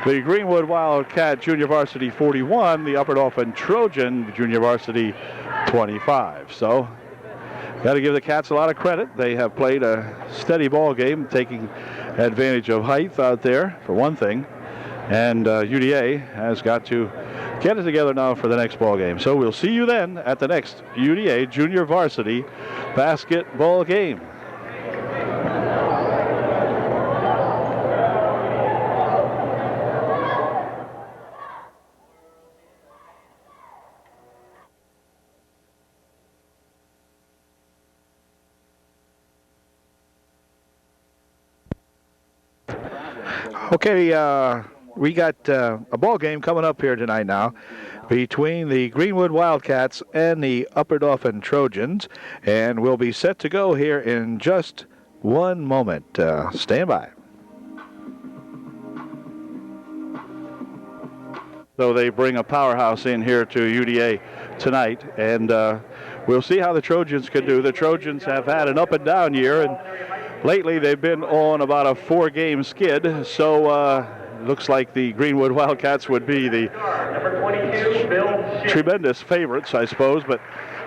The Greenwood Wildcat Junior Varsity 41. The Upper Dauphin Trojan Junior Varsity 25. So got to give the Cats a lot of credit. They have played a steady ball game, taking advantage of height out there, for one thing. And UDA has got to get it together now for the next ball game. So we'll see you then at the next UDA Junior Varsity basketball game. Okay, we got a ball game coming up here tonight now between the Greenwood Wildcats and the Upper Dauphin Trojans, and we'll be set to go here in just one moment. Stand by. So they bring a powerhouse in here to UDA tonight, and we'll see how the Trojans can do. The Trojans have had an up and down year, and lately they've been on about a 4-game skid, so looks like the Greenwood Wildcats would be the tremendous favorites, I suppose. But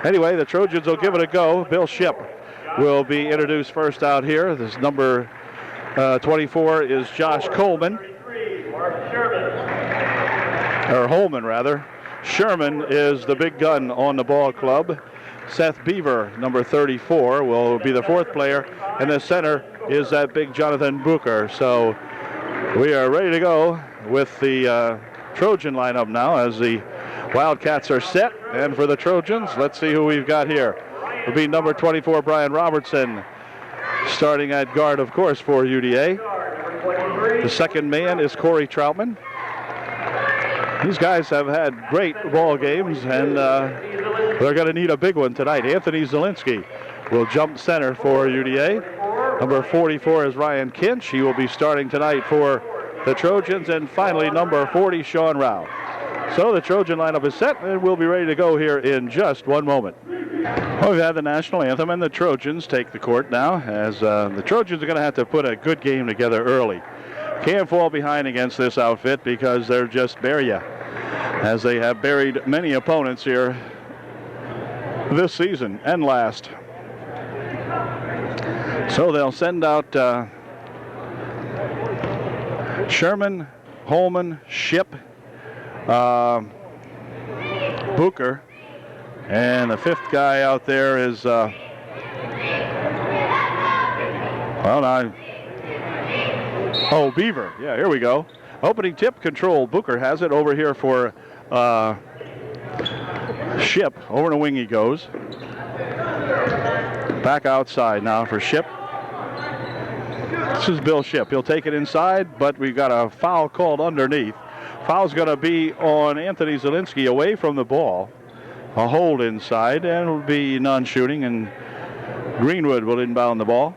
anyway, the Trojans will give it a go. Bill Shipp will be introduced first out here. This number 24 is Josh Coleman. Or Holman, rather. Sherman is the big gun on the ball club. Seth Beaver, number 34, will be the 4th player. And the center is that big Jonathan Booker. So we are ready to go with the Trojan lineup now as the Wildcats are set. And for the Trojans, let's see who we've got here. It'll be number 24, Brian Robertson, starting at guard, of course, for UDA. The second man is Corey Troutman. These guys have had great ball games, and they're going to need a big one tonight. Anthony Zielinski will jump center for UDA. Number 44 is Ryan Kinch. He will be starting tonight for the Trojans. And finally, number 40, Sean Rao. So the Trojan lineup is set, and we'll be ready to go here in just one moment. Well, we've had the national anthem, and the Trojans take the court now, as the Trojans are going to have to put a good game together early. Can't fall behind against this outfit because they're just bury ya, as they have buried many opponents here this season and last. So they'll send out Sherman, Holman, Shipp, Booker, and the 5th guy out there is Beaver. Yeah, here we go. Opening tip control. Booker has it over here for Shipp. Over the wing he goes. Back outside now for Shipp. This is Bill Shipp. He'll take it inside, but we've got a foul called underneath. Foul's going to be on Anthony Zielinski away from the ball. A hold inside, and it'll be non-shooting, and Greenwood will inbound the ball.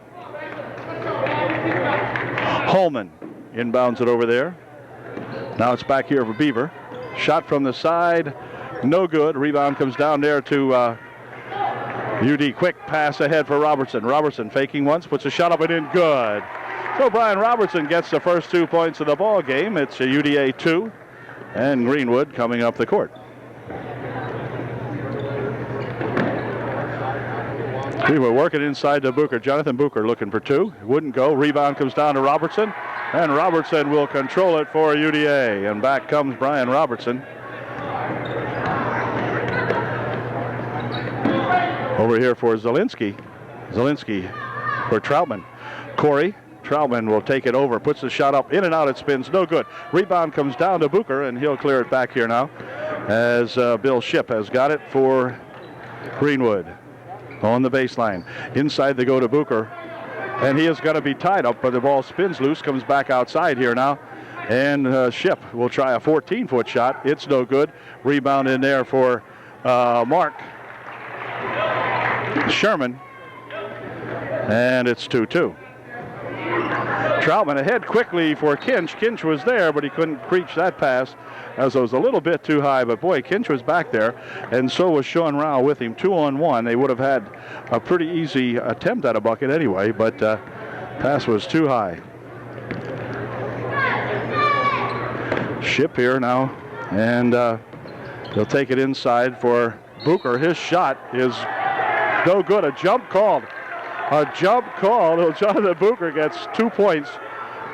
Holman inbounds it over there. Now it's back here for Beaver. Shot from the side, no good. Rebound comes down there to UD. Quick pass ahead for Robertson. Robertson faking once, puts a shot up and in, good. So Brian Robertson gets the first 2 points of the ball game. It's a UDA 2, and Greenwood coming up the court. We were working inside to Booker. Jonathan Booker looking for 2. Wouldn't go. Rebound comes down to Robertson. And Robertson will control it for UDA. And back comes Brian Robertson. Over here for Zielinski. Zielinski for Troutman. Corey Troutman will take it over. Puts the shot up. In and out it spins. No good. Rebound comes down to Booker, and he'll clear it back here now as Bill Shipp has got it for Greenwood on the baseline. Inside they go to Booker. And he is going to be tied up, but the ball spins loose, comes back outside here now. And Ship will try a 14-foot shot. It's no good. Rebound in there for Mark Sherman. And it's 2-2. Troutman ahead quickly for Kinch. Kinch was there, but he couldn't reach that pass as it was a little bit too high. But boy, Kinch was back there, and so was Sean Rao with him. 2-on-1. They would have had a pretty easy attempt at a bucket anyway, but pass was too high. Ship here now, and he'll take it inside for Booker. His shot is no good. A jump called. A jump called. Jonathan Booker gets 2 points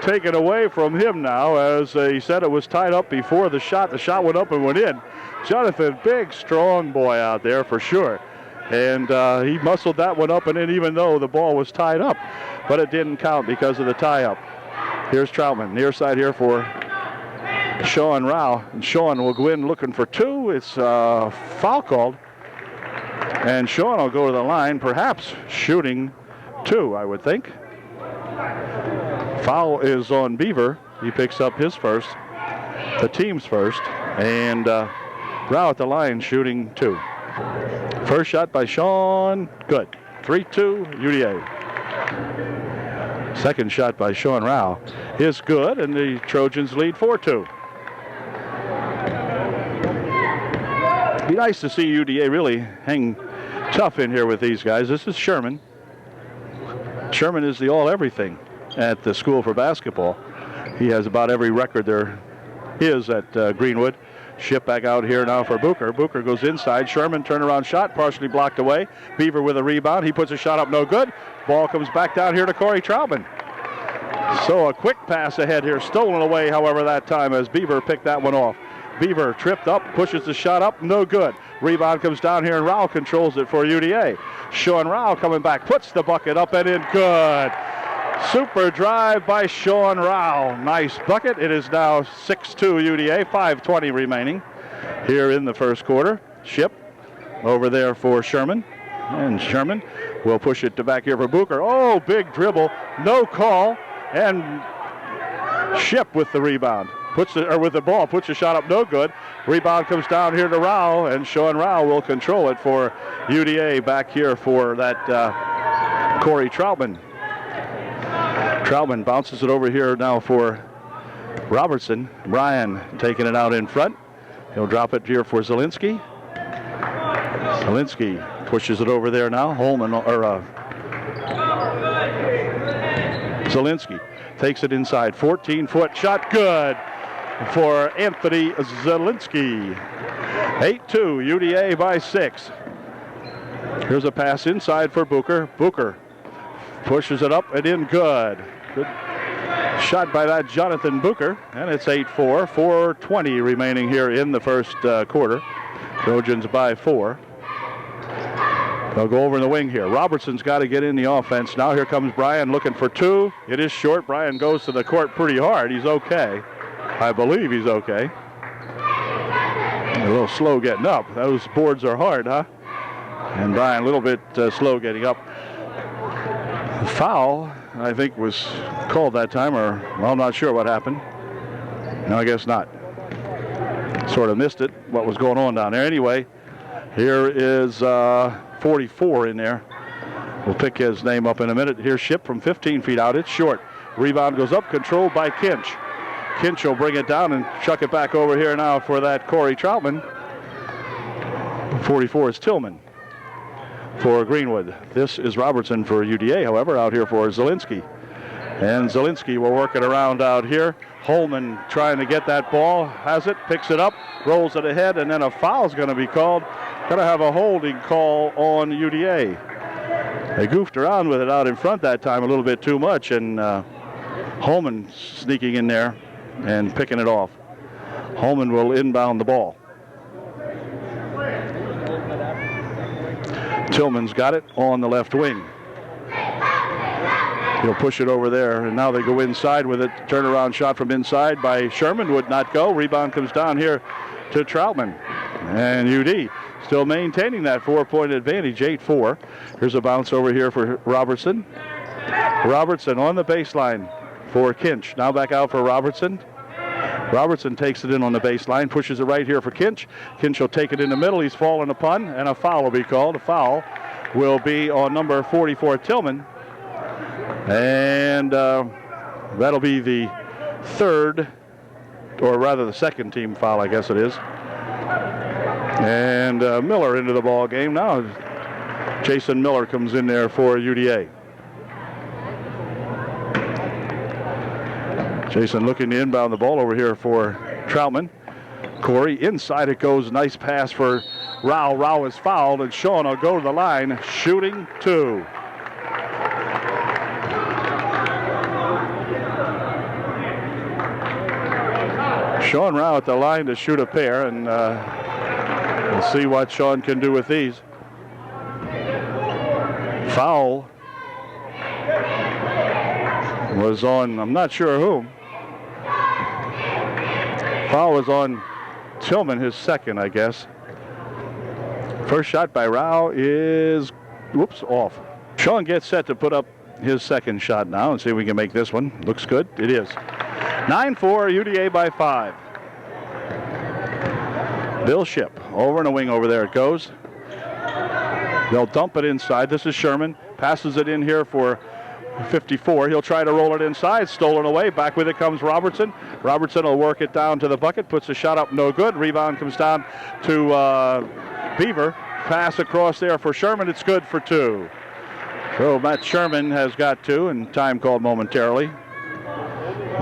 taken away from him now, as he said it was tied up before the shot. The shot went up and went in. Jonathan, big, strong boy out there for sure. And he muscled that one up and in, even though the ball was tied up. But it didn't count because of the tie-up. Here's Troutman, near side here for Sean Rao. And Sean will go in looking for two. It's foul called. And Sean will go to the line, perhaps shooting two, I would think. Foul is on Beaver. He picks up his first, the team's first. And Rao at the line shooting two. First shot by Sean, good. 3-2 UDA. Second shot by Sean Rao is good, and the Trojans lead 4-2. Be nice to see UDA really hang tough in here with these guys. This is Sherman. Sherman is the all-everything at the school for basketball. He has about every record there is at Greenwood. Ship back out here now for Booker. Booker goes inside. Sherman turnaround shot, partially blocked away. Beaver with a rebound. He puts a shot up, no good. Ball comes back down here to Corey Troutman. So a quick pass ahead here, stolen away, however, that time as Beaver picked that one off. Beaver tripped up, pushes the shot up, no good. Rebound comes down here, and Rao controls it for UDA. Sean Rao coming back, puts the bucket up and in, good. Super drive by Sean Rao. Nice bucket. It is now 6-2 UDA, 5:20 remaining here in the first quarter. Ship over there for Sherman. And Sherman will push it to back here for Booker. Oh, big dribble, no call. And Ship with the rebound. With the ball, puts the shot up, no good. Rebound comes down here to Rao, and Sean Rao will control it for UDA back here for that Corey Troutman. Troutman bounces it over here now for Robertson. Bryan taking it out in front. He'll drop it here for Zielinski. Zielinski pushes it over there now. Zielinski takes it inside. 14-foot shot, good for Anthony Zielinski. 8-2, UDA by 6. Here's a pass inside for Booker. Booker pushes it up and in, good. Good shot by that Jonathan Booker, and it's 8-4, 4:20 remaining here in the first quarter. Trojans by 4. They'll go over in the wing here. Robertson's got to get in the offense. Now here comes Bryan looking for two. It is short. Bryan goes to the court pretty hard. He's okay. I believe he's okay. A little slow getting up. Those boards are hard, huh? And Bryan a little bit slow getting up. Foul, I think, was called that time, or well, I'm not sure what happened. No, I guess not. Sort of missed it, what was going on down there. Anyway, here is 44 in there. We'll pick his name up in a minute. Here's Ship from 15 feet out. It's short. Rebound goes up, controlled by Kinch. Kinch will bring it down and chuck it back over here now for that Corey Troutman. 44 is Tillman for Greenwood. This is Robertson for UDA, however, out here for Zielinski. And Zielinski will work it around out here. Holman trying to get that ball, has it, picks it up, rolls it ahead, and then a foul's going to be called. Going to have a holding call on UDA. They goofed around with it out in front that time a little bit too much, and Holman sneaking in there and picking it off. Holman will inbound the ball. Tillman's got it on the left wing. He'll push it over there, and now they go inside with it. Turnaround shot from inside by Sherman would not go. Rebound comes down here to Troutman. And UD still maintaining that 4-point advantage, 8-4. Here's a bounce over here for Robertson. Robertson on the baseline for Kinch. Now back out for Robertson. Robertson takes it in on the baseline, pushes it right here for Kinch. Kinch will take it in the middle. He's fallen upon, and a foul will be called. A foul will be on number 44, Tillman. And that'll be the third, or rather the second team foul, I guess it is. And Miller into the ball game now. Jason Miller comes in there for UDA. Jason looking to inbound the ball over here for Troutman. Corey, inside it goes. Nice pass for Rao. Rao is fouled, and Sean will go to the line, shooting 2. Sean Rao at the line to shoot a pair, and we'll see what Sean can do with these. Foul was on, I'm not sure whom. Foul was on Tillman, his second, I guess. First shot by Rao is, whoops, off. Sean gets set to put up his second shot now and see if we can make this one. Looks good. It is. 9-4, UDA by 5. Bill Ship over in a wing over there it goes. They'll dump it inside. This is Sherman. Passes it in here for 54. He'll try to roll it inside. Stolen away. Back with it comes Robertson. Robertson will work it down to the bucket. Puts a shot up. No good. Rebound comes down to Beaver. Pass across there for Sherman. It's good for 2. So Matt Sherman has got 2, and time called momentarily.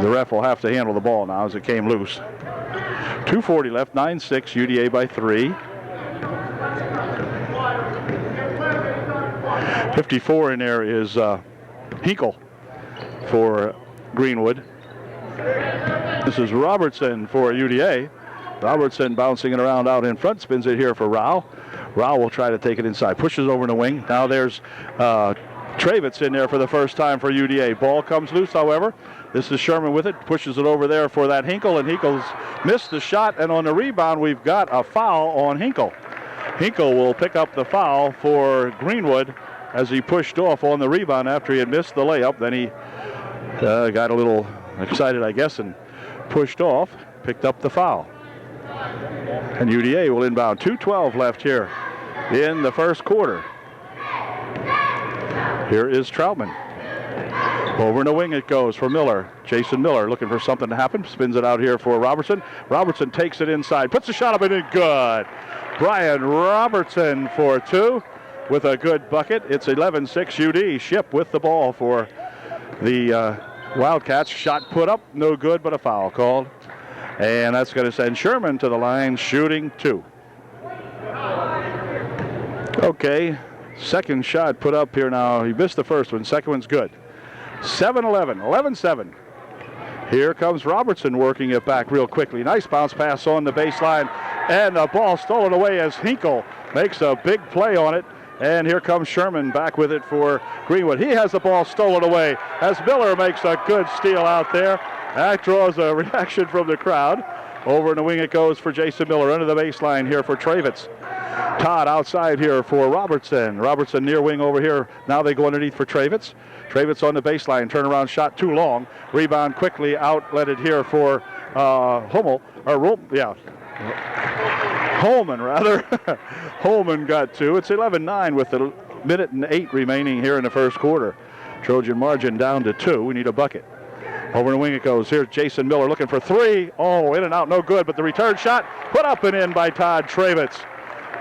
The ref will have to handle the ball now as it came loose. 2:40 left. 9-6. UDA by 3. 54 in there is Hinkle for Greenwood. This is Robertson for UDA. Robertson bouncing it around out in front, spins it here for Rao. Rao will try to take it inside, pushes over in the wing. Now there's Travitz in there for the first time for UDA. Ball comes loose, however. This is Sherman with it, pushes it over there for that Hinkle, and Hinkle's missed the shot, and on the rebound we've got a foul on Hinkle. Hinkle will pick up the foul for Greenwood as he pushed off on the rebound after he had missed the layup. Then he got a little excited, I guess, and pushed off, picked up the foul. And UDA will inbound. 2:12 left here in the first quarter. Here is Troutman. Over in the wing it goes for Miller. Jason Miller looking for something to happen. Spins it out here for Robertson. Robertson takes it inside. Puts a shot up and in. Good. Brian Robertson for 2 with a good bucket. It's 11-6 UD. Ship with the ball for the Wildcats. Shot put up. No good, but a foul called. And that's going to send Sherman to the line, shooting 2. Okay. Second shot put up here now. He missed the first one. Second one's good. 7-11. 11-7. Here comes Robertson working it back real quickly. Nice bounce pass on the baseline. And the ball stolen away as Hinkle makes a big play on it. And here comes Sherman back with it for Greenwood. He has the ball stolen away as Miller makes a good steal out there. That draws a reaction from the crowd. Over in the wing it goes for Jason Miller. Under the baseline here for Travitz. Todd outside here for Robertson. Robertson near wing over here. Now they go underneath for Travitz. Travitz on the baseline. Turnaround shot too long. Rebound quickly outletted here for Holman, rather. Holman got 2. It's 11-9 with a minute and 8 remaining here in the first quarter. Trojan margin down to 2. We need a bucket. Over the wing it goes. Here's Jason Miller looking for 3. Oh, in and out, no good, but the return shot put up and in by Todd Travitz.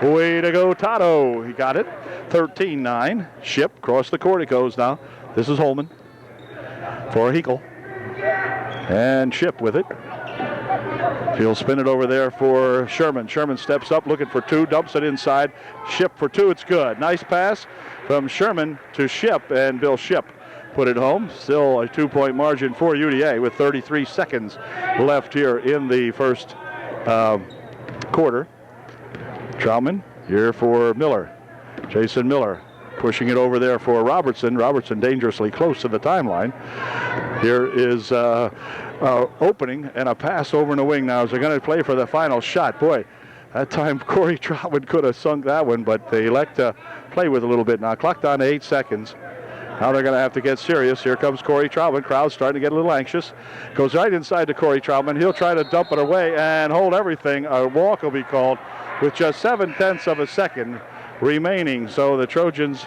Way to go, Toto. He got it. 13-9. Ship across the court it goes now. This is Holman for Hinkle. And Ship with it. He'll spin it over there for Sherman. Sherman steps up looking for 2, dumps it inside. Ship for 2, it's good. Nice pass from Sherman to Ship, and Bill Ship put it home. Still a 2-point margin for UDA with 33 seconds left here in the first quarter. Troutman here for Miller. Jason Miller pushing it over there for Robertson. Robertson dangerously close to the timeline. Here is opening and a pass over in the wing now as they're going to play for the final shot. Boy, That time Corey Troutman could have sunk that one, but they elect to play with a little bit now. Clock down to 8 seconds. Now they're going to have to get serious. Here comes Corey Troutman. Crowd's starting to get a little anxious. Goes right inside to Corey Troutman. He'll try to dump it away and hold everything. A walk will be called with just 7/10 of a second remaining. So the Trojans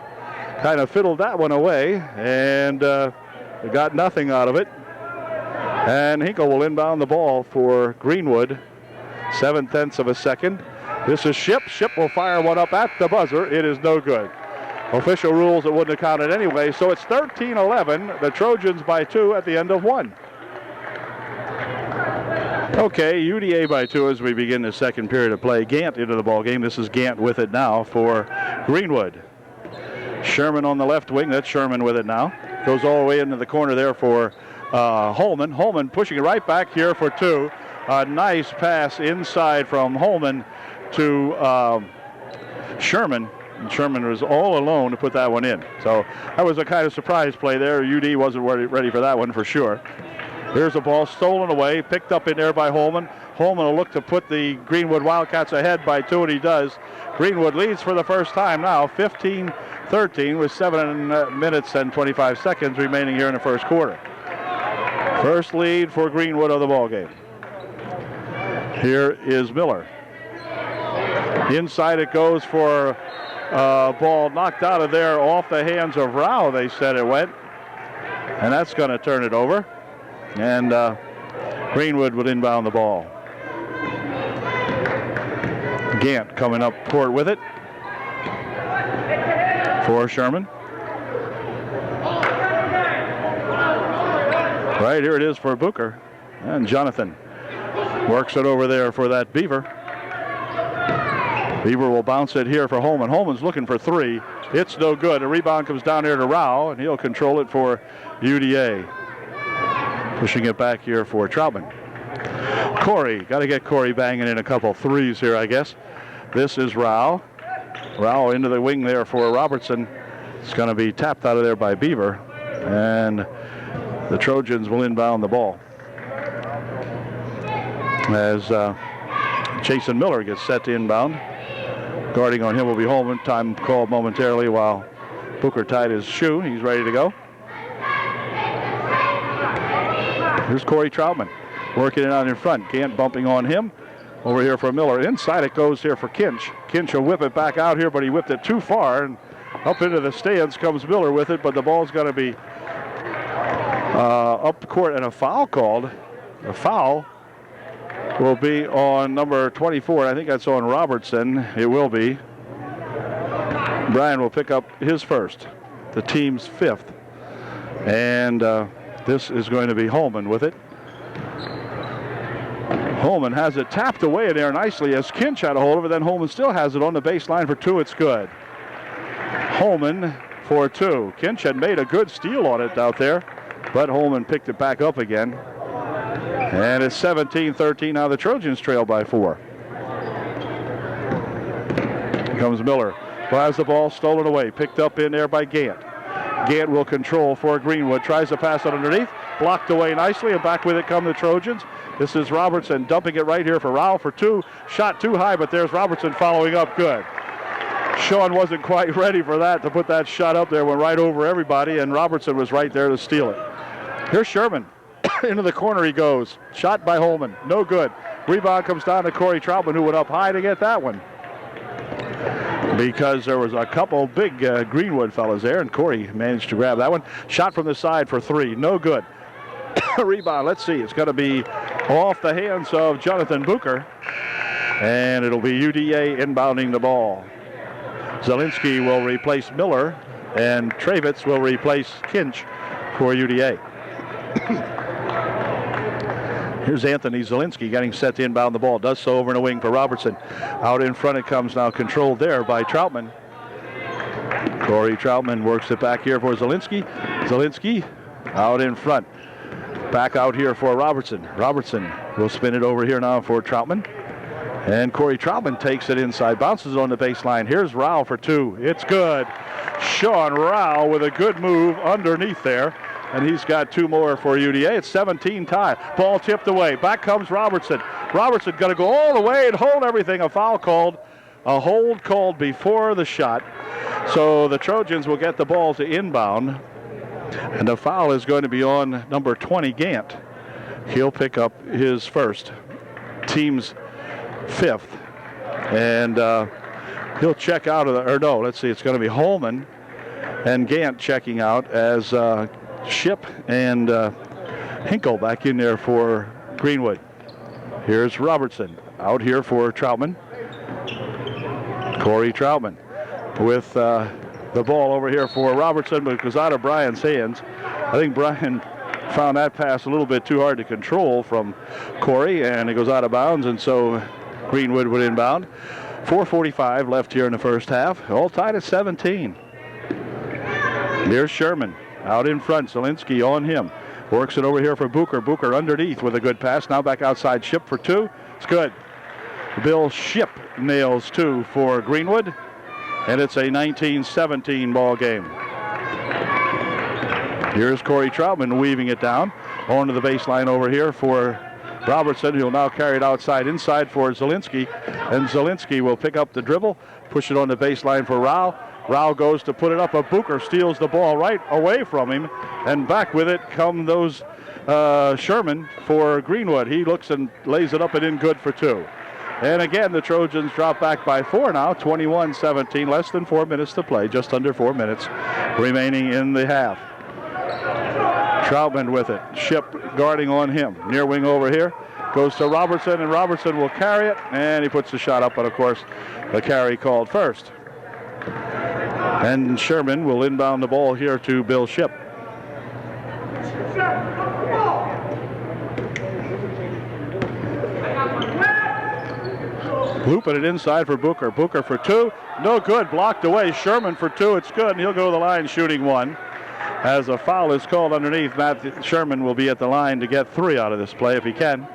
kind of fiddled that one away and got nothing out of it. And Hinkle will inbound the ball for Greenwood. 7/10 of a second. This is Ship. Ship will fire one up at the buzzer. It is no good. Official rules, it wouldn't have counted anyway. So it's 13-11. The Trojans by 2 at the end of 1. Okay, UDA by 2 as we begin the second period of play. Gant into the ball game. This is Gant with it now for Greenwood. Sherman on the left wing. That's Sherman with it now. Goes all the way into the corner there for Holman. Holman pushing it right back here for 2. A nice pass inside from Holman to Sherman. And Sherman was all alone to put that one in. So that was a kind of surprise play there. UD wasn't ready for that one for sure. Here's a ball stolen away, picked up in there by Holman. Holman will look to put the Greenwood Wildcats ahead by 2, and he does. Greenwood leads for the first time now, 15-13 with 7 minutes and 25 seconds remaining here in the first quarter. First lead for Greenwood of the ball game. Here is Miller. Inside it goes for ball knocked out of there off the hands of Rao, they said it went. And that's going to turn it over. And Greenwood would inbound the ball. Gant coming up court with it for Sherman. Right here it is for Booker. And Jonathan works it over there for that Beaver. Beaver will bounce it here for Holman. Holman's looking for 3. It's no good. A rebound comes down here to Rao, and he'll control it for UDA. Pushing it back here for Troutman. Corey, got to get Corey banging in a couple threes here, I guess. This is Rao. Rao into the wing there for Robertson. It's going to be tapped out of there by Beaver. And the Trojans will inbound the ball. As Jason Miller gets set to inbound. Guarding on him will be Holman. Time called momentarily while Booker tied his shoe. He's ready to go. Here's Corey Troutman working it out in front. Gant bumping on him. Over here for Miller. Inside it goes here for Kinch. Kinch will whip it back out here, but he whipped it too far. And up into the stands comes Miller with it, but the ball's going to be up the court and a foul called. A foul will be on number 24. I think that's on Robertson. It will be. Brian will pick up his first, the team's 5th. And this is going to be Holman with it. Holman has it tapped away in there nicely as Kinch had a hold of it. Then Holman still has it on the baseline for 2. It's good. Holman for 2. Kinch had made a good steal on it out there, but Holman picked it back up again. And it's 17-13. Now the Trojans trail by 4. Here comes Miller. Has the ball stolen away. Picked up in there by Gant. Gant will control for Greenwood. Tries to pass it underneath. Blocked away nicely. And back with it come the Trojans. This is Robertson dumping it right here for Rao for 2. Shot too high, but there's Robertson following up good. Sean wasn't quite ready for that to put that shot up there. Went right over everybody, and Robertson was right there to steal it. Here's Sherman. Into the corner he goes. Shot by Holman. No good. Rebound comes down to Corey Troutman, who went up high to get that one. Because there was a couple big Greenwood fellas there, and Corey managed to grab that one. Shot from the side for 3. No good. Rebound. Let's see. It's going to be off the hands of Jonathan Booker. And it'll be UDA inbounding the ball. Zielinski will replace Miller, and Travitz will replace Kinch for UDA. Here's Anthony Zielinski getting set to inbound the ball. Does so over in a wing for Robertson. Out in front it comes now, controlled there by Troutman. Corey Troutman works it back here for Zielinski. Zielinski out in front. Back out here for Robertson. Robertson will spin it over here now for Troutman. And Corey Troutman takes it inside, bounces it on the baseline. Here's Rao for 2. It's good. Sean Rao with a good move underneath there. and he's got 2 more for UDA. It's 17 tie. Ball tipped away. Back comes Robertson. Robertson going to go all the way and hold everything. A foul called. A hold called before the shot. So the Trojans will get the ball to inbound. And the foul is going to be on number 20, Gant. He'll pick up his first, team's 5th. And he'll check out of the, or no, let's see, it's going to be Holman and Gant checking out as Ship and Hinkle back in there for Greenwood. Here's Robertson out here for Troutman. Corey Troutman with the ball over here for Robertson, but it goes out of Brian's hands. I think Brian found that pass a little bit too hard to control from Corey, and it goes out of bounds, and so Greenwood would inbound. 4:45 left here in the first half. All tied at 17. Here's Sherman out in front. Zielinski on him. Works it over here for Booker. Booker underneath with a good pass. Now back outside Ship for 2. It's good. Bill Ship nails 2 for Greenwood. And it's a 19-17 ball game. Here's Corey Troutman weaving it down onto the baseline over here for Robertson, who will now carry it inside for Zielinski. And Zielinski will pick up the dribble, push it on the baseline for Rao. Rao goes to put it up, but Booker steals the ball right away from him. And back with it come those Sherman for Greenwood. He looks and lays it up and in good for 2. And again, the Trojans drop back by 4 now, 21-17, less than 4 minutes to play, just under 4 minutes remaining in the half. Troutman with it, Ship guarding on him. Near wing over here, goes to Robertson, and Robertson will carry it, and he puts the shot up, but of course, the carry called first. And Sherman will inbound the ball here to Bill Ship. Looping it inside for Booker. Booker for 2. No good. Blocked away. Sherman for 2. It's good. And he'll go to the line shooting 1. As a foul is called underneath, Matt Sherman will be at the line to get 3 out of this play if he can.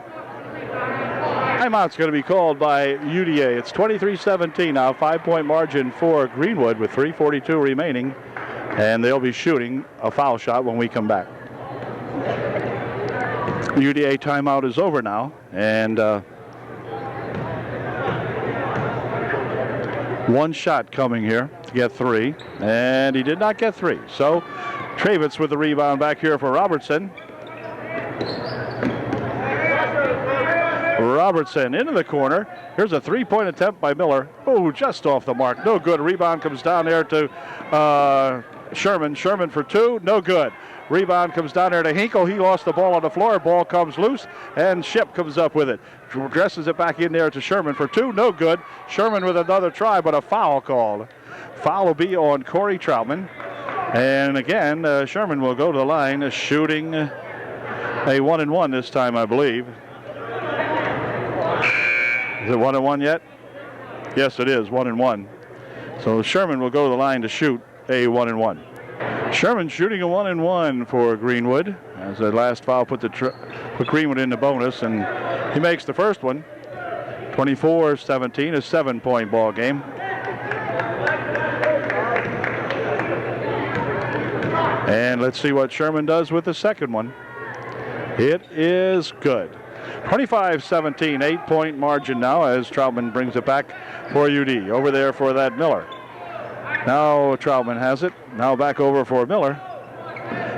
Timeout's going to be called by UDA. It's 23-17 now. 5-point margin for Greenwood with 3:42 remaining. And they'll be shooting a foul shot when we come back. UDA timeout is over now. And one shot coming here to get 3, and he did not get 3. So Travitz with the rebound back here for Robertson. Robertson into the corner. Here's a 3-point attempt by Miller. Oh, just off the mark. No good. Rebound comes down there to Sherman. Sherman for 2. No good. Rebound comes down there to Hinkle. He lost the ball on the floor. Ball comes loose, and Ship comes up with it. Dresses it back in there to Sherman for 2. No good. Sherman with another try, but a foul called. Foul will be on Corey Troutman. And again, Sherman will go to the line, shooting a 1-and-1 this time, I believe. Is it 1-and-1 yet? Yes, it is 1-and-1. So Sherman will go to the line to shoot a 1-and-1. Sherman shooting a 1-and-1 for Greenwood, as the last foul put Greenwood in the bonus, and he makes the first one. 24-17, a 7-point ball game. And let's see what Sherman does with the second one. It is good. 25-17, 8-point margin now as Troutman brings it back for UD. Over there for that Miller. Now Troutman has it. Now back over for Miller.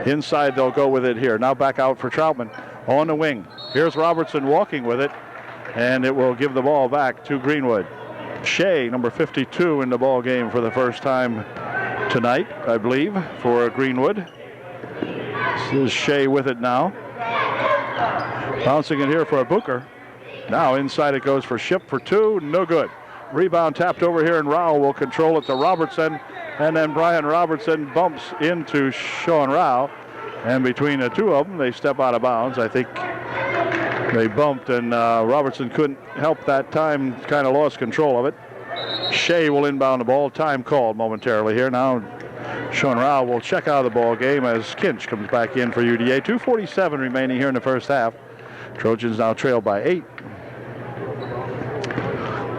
Inside they'll go with it here. Now back out for Troutman on the wing. Here's Robertson walking with it, and it will give the ball back to Greenwood. Shea, number 52 in the ball game for the first time tonight, I believe, for Greenwood. This is Shea with it now. Bouncing it here for a Booker. Now inside it goes for Ship for 2. No good. Rebound tapped over here, and Rao will control it to Robertson. And then Brian Robertson bumps into Sean Rao. And between the two of them, they step out of bounds. I think they bumped, and Robertson couldn't help that time, kind of lost control of it. Shea will inbound the ball. Time called momentarily here. Now Sean Rao will check out of the ball game as Kinch comes back in for UDA. 2:47 remaining here in the first half. Trojans now trail by 8.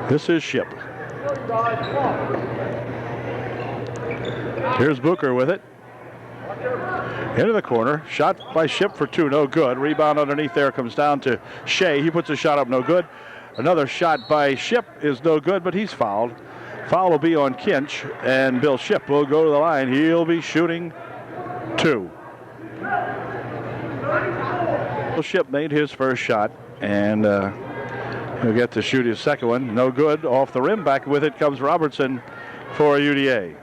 This is Ship. Here's Booker with it. Into the corner. Shot by Ship for two. No good. Rebound underneath there comes down to Shea. He puts a shot up. No good. Another shot by Ship is no good, but he's fouled. Foul will be on Kinch, and Bill Ship will go to the line. He'll be shooting two. Bill Ship made his first shot, and he'll get to shoot his second one. No good. Off the rim. Back with it comes Robertson for UDA.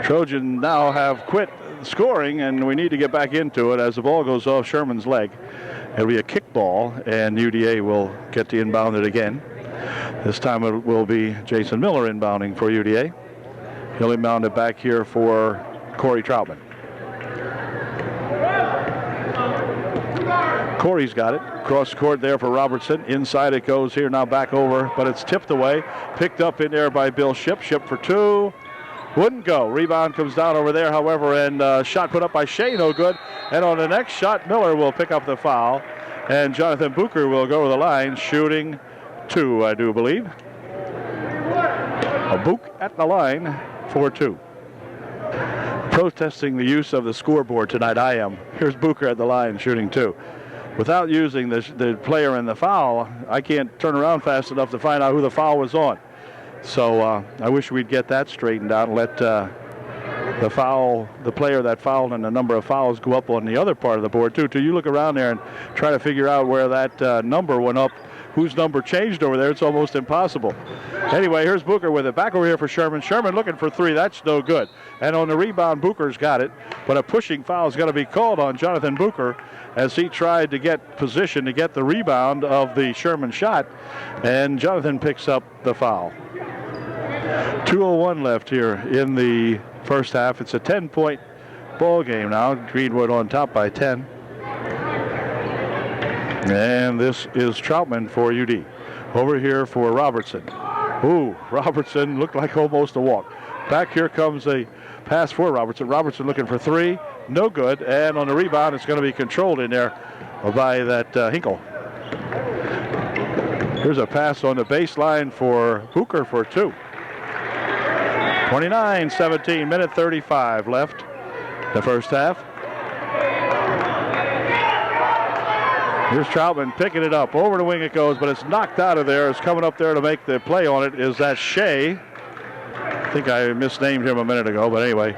Trojan now have quit scoring, and we need to get back into it as the ball goes off Sherman's leg. It'll be a kick ball, and UDA will get to inbound it again. This time it will be Jason Miller inbounding for UDA. He'll inbound it back here for Corey Troutman. Corey's got it. Cross court there for Robertson. Inside it goes here, now back over, but it's tipped away. Picked up in there by Bill Ship. Ship for two. Wouldn't go. Rebound comes down over there, however, and shot put up by Shea, no good. And on the next shot, Miller will pick up the foul, and Jonathan Bucher will go to the line, shooting two, I do believe. A Book at the line for two. Protesting the use of the scoreboard tonight, I am. Here's Bucher at the line, shooting two. Without using the player in the foul, I can't turn around fast enough to find out who the foul was on. So I wish we'd get that straightened out and let the player that fouled and the number of fouls go up on the other part of the board too. Till you look around there and try to figure out where that number went up, whose number changed over there, it's almost impossible. Anyway, here's Bucher with it. Back over here for Sherman. Sherman looking for three. That's no good. And on the rebound, Bucher's got it. But a pushing foul is going to be called on Jonathan Bucher as he tried to get position to get the rebound of the Sherman shot. And Jonathan picks up the foul. 2:01 left here in the first half. It's a 10-point ball game now. Greenwood on top by 10. And this is Troutman for UD. Over here for Robertson. Ooh, Robertson looked like almost a walk. Back here comes a pass for Robertson. Robertson looking for three. No good. And on the rebound, it's going to be controlled in there by that Hinkle. Here's a pass on the baseline for Bucher for two. 29-17, minute 35 left the first half. Here's Troutman picking it up. Over the wing it goes, but it's knocked out of there. It's coming up there to make the play on it. Is that Shea? I think I misnamed him a minute ago, but anyway,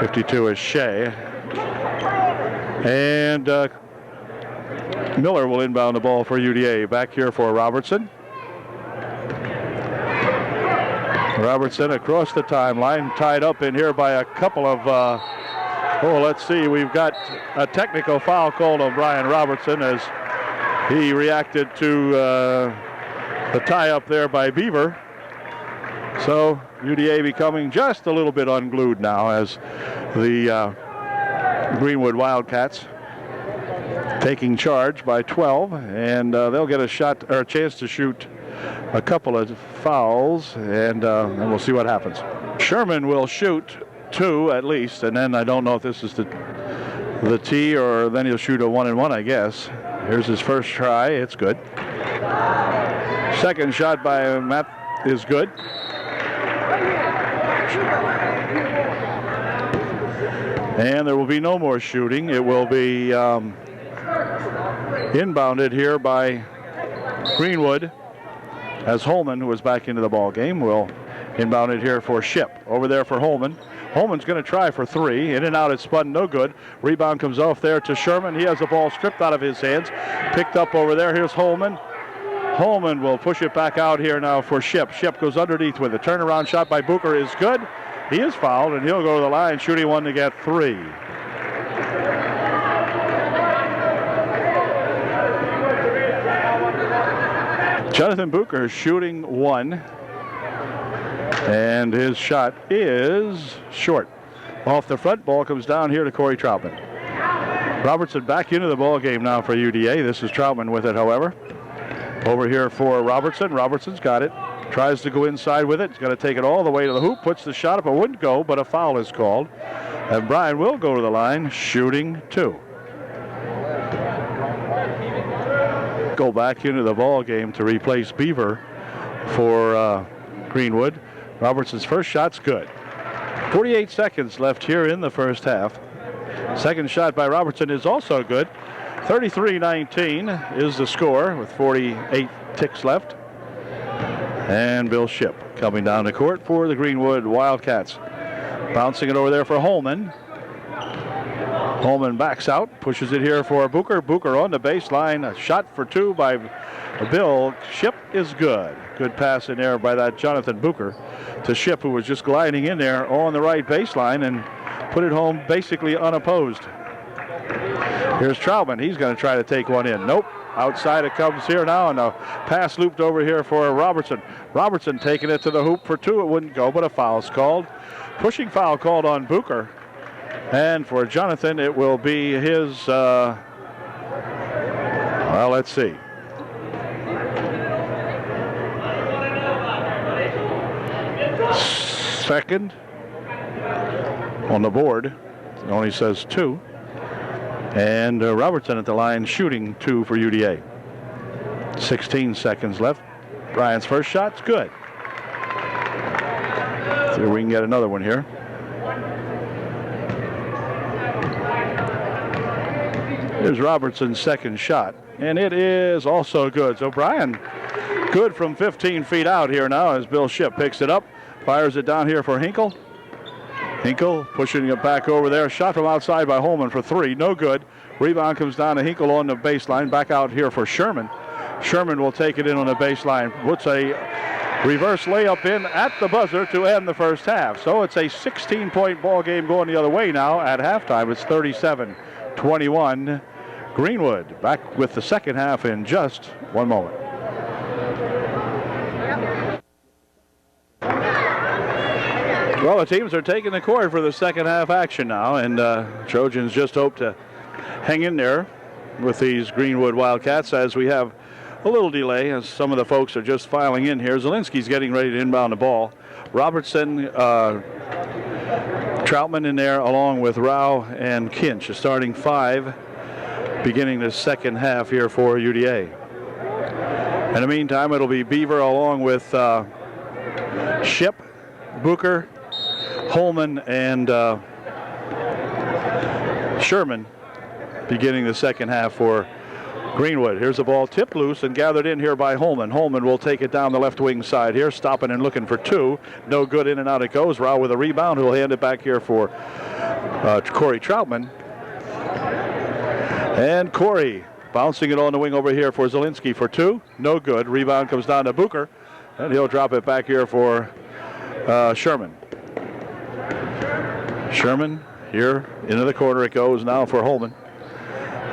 52 is Shea. And Miller will inbound the ball for UDA. Back here for Robertson. Robertson across the timeline, tied up in here by a couple of, let's see, we've got a technical foul called on Brian Robertson as he reacted to the tie up there by Beaver. So UDA becoming just a little bit unglued now as the Greenwood Wildcats taking charge by 12, and they'll get a shot or a chance to shoot a couple of fouls, and we'll see what happens. Sherman will shoot two at least, and then I don't know if this is the tee or then he'll shoot a 1-and-1, I guess. Here's his first try. It's good. Second shot by Matt is good. And there will be no more shooting. It will be inbounded here by Greenwood as Holman, who is back into the ball game, will inbound it here for Ship. Over there for Holman. Holman's going to try for three. In and out, it's spun, no good. Rebound comes off there to Sherman. He has the ball stripped out of his hands. Picked up over there. Here's Holman. Holman will push it back out here now for Ship. Ship goes underneath with a turnaround shot by Bucher is good. He is fouled, and he'll go to the line, shooting one to get three. Jonathan Bucher shooting one, and his shot is short. Off the front, ball comes down here to Corey Troutman. Robertson back into the ball game now for UDA. This is Troutman with it, however. Over here for Robertson. Robertson's got it. Tries to go inside with it. He's going to take it all the way to the hoop. Puts the shot up. It wouldn't go, but a foul is called. And Brian will go to the line, shooting two. Go back into the ball game to replace Beaver for Greenwood. Robertson's first shot's good. 48 seconds left here in the first half. Second shot by Robertson is also good. 33-19 is the score with 48 ticks left. And Bill Shipp coming down the court for the Greenwood Wildcats. Bouncing it over there for Holman. Holman backs out, pushes it here for Booker. Booker on the baseline. A shot for two by Bill Shipp is good. Good pass in there by that Jonathan Booker to Shipp, who was just gliding in there on the right baseline and put it home basically unopposed. Here's Troutman. He's going to try to take one in. Nope. Outside it comes here now, and a pass looped over here for Robertson. Robertson taking it to the hoop for two. It wouldn't go, but a foul's called. Pushing foul called on Booker. And for Jonathan, it will be his, well, let's see. Second on the board. It only says two. And Robertson at the line shooting two for UDA. 16 seconds left. Bryant's first shot's good. See if we can get another one here. Here's Robertson's second shot, and it is also good. So Bryant good from 15 feet out here now as Bill Shipp picks it up, fires it down here for Hinkle. Hinkle pushing it back over there. Shot from outside by Holman for three. No good. Rebound comes down to Hinkle on the baseline. Back out here for Sherman. Sherman will take it in on the baseline. Puts a reverse layup in at the buzzer to end the first half. So it's a 16-point ball game going the other way now at halftime. It's 37-21. Greenwood back with the second half in just one moment. Well, the teams are taking the court for the second half action now, and Trojans just hope to hang in there with these Greenwood Wildcats as we have a little delay as some of the folks are just filing in here. Zielinski's getting ready to inbound the ball. Robertson, Troutman in there along with Rao and Kinch, a starting five beginning the second half here for UDA. In the meantime, it'll be Beaver along with Shipp, Booker, Holman, and Sherman beginning the second half for Greenwood. Here's the ball tipped loose and gathered in here by Holman. Holman will take it down the left wing side here, stopping and looking for two. No good, in and out it goes. Rao with a rebound, who will hand it back here for Corey Troutman. And Corey bouncing it on the wing over here for Zielinski for two. No good. Rebound comes down to Booker, and he'll drop it back here for Sherman. Sherman here into the corner it goes now for Holman.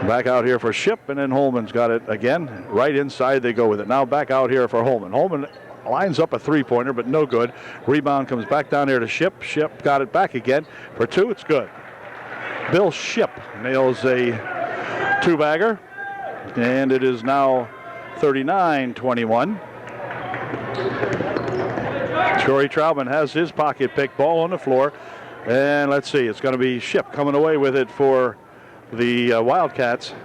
Back out here for Shipp, and then Holman's got it again. Right inside they go with it. Now back out here for Holman. Holman lines up a three-pointer, but no good. Rebound comes back down here to Shipp. Shipp got it back again. For two, it's good. Bill Shipp nails a two-bagger, and it is now 39-21. Corey Troutman has his pocket pick, ball on the floor. And let's see, it's going to be Shipp coming away with it for the Wildcats.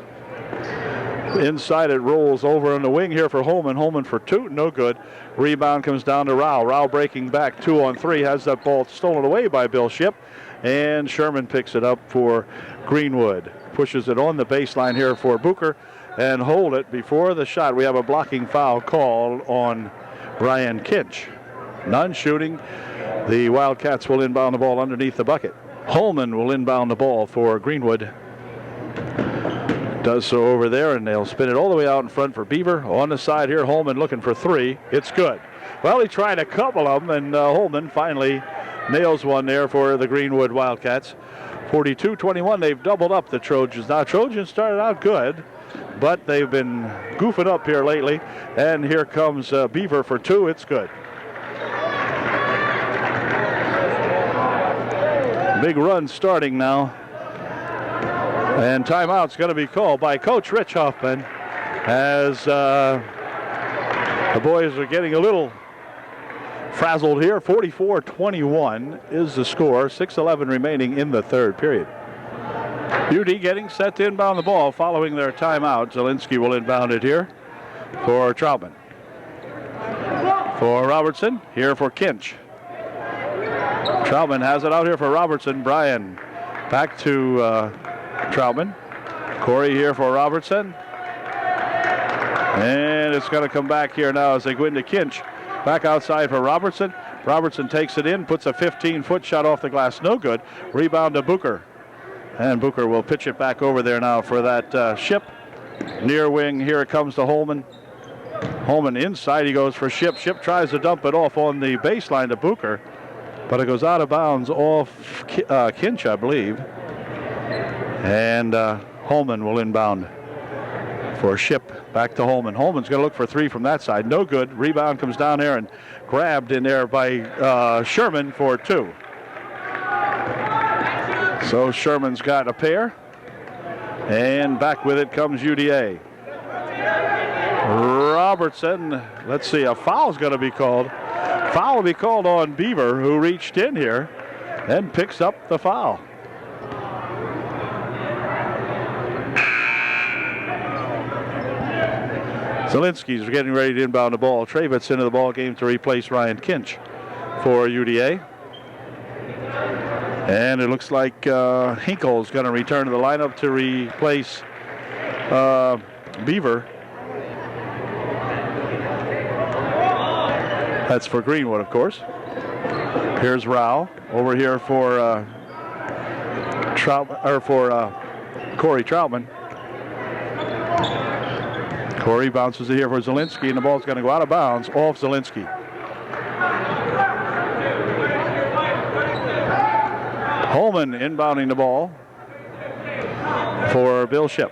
Inside it rolls over on the wing here for Holman. Holman for two, no good. Rebound comes down to Rao. Rao breaking back 2 on 3, has that ball stolen away by Bill Shipp. And Sherman picks it up for Greenwood. Pushes it on the baseline here for Booker and hold it before the shot. We have a blocking foul called on Brian Kinch. None shooting. The Wildcats will inbound the ball underneath the bucket. Holman will inbound the ball for Greenwood. Does so over there, and they'll spin it all the way out in front for Beaver. On the side here, Holman looking for three. It's good. Well, he tried a couple of them, and Holman finally nails one there for the Greenwood Wildcats. 42-21, they've doubled up the Trojans. Now, Trojans started out good, but they've been goofing up here lately. And here comes Beaver for two. It's good. Big run starting now. And timeout's going to be called by Coach Rich Hoffman as the boys are getting a little frazzled here. 44-21 is the score. 6:11 remaining in the third period. UD getting set to inbound the ball following their timeout. Zielinski will inbound it here for Troutman. For Robertson, here for Kinch. Troutman has it out here for Robertson. Bryan Back to Troutman. Corey here for Robertson. And it's going to come back here now as they go into Kinch. Back outside for Robertson. Robertson takes it in, puts a 15-foot shot off the glass. No good. Rebound to Booker. And Booker will pitch it back over there now for that Ship. Near wing, here it comes to Holman. Holman inside, he goes for Ship. Ship tries to dump it off on the baseline to Booker, but it goes out of bounds off Kinch, I believe. And Holman will inbound for Ship. Back to Holman. Holman's going to look for three from that side. No good. Rebound comes down there and grabbed in there by Sherman for two. So Sherman's got a pair. And back with it comes UDA. Robertson, let's see, a foul's going to be called. Foul will be called on Beaver, who reached in here and picks up the foul. Zielinski's getting ready to inbound the ball. Travitz into the ball game to replace Ryan Kinch for UDA. And it looks like Hinkle's going to return to the lineup to replace Beaver. That's for Greenwood, of course. Here's Rao over here for Corey Troutman. Corey bounces it here for Zielinski, and the ball's going to go out of bounds off Zielinski. Holman inbounding the ball for Bill Ship.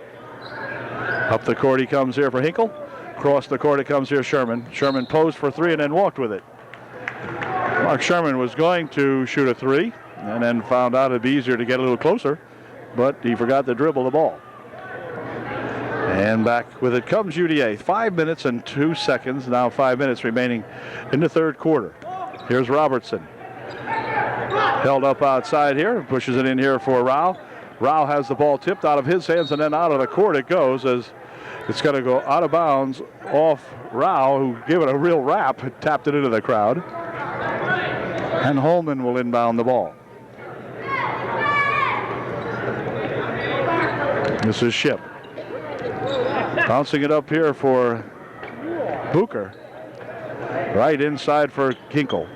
Up the court he comes here for Hinkle. Across the court it comes here Sherman. Sherman posed for three and then walked with it. Mark Sherman was going to shoot a three and then found out it'd be easier to get a little closer, but he forgot to dribble the ball. And back with it comes UDA. 5 minutes and 2 seconds. Now 5 minutes remaining in the third quarter. Here's Robertson. Held up outside here. Pushes it in here for Rao. Rao has the ball tipped out of his hands and then out of the court it goes as it's going to go out of bounds off Rao, who gave it a real rap, tapped it into the crowd. And Holman will inbound the ball. This is Ship. Bouncing it up here for Booker. Right inside for Hinkle.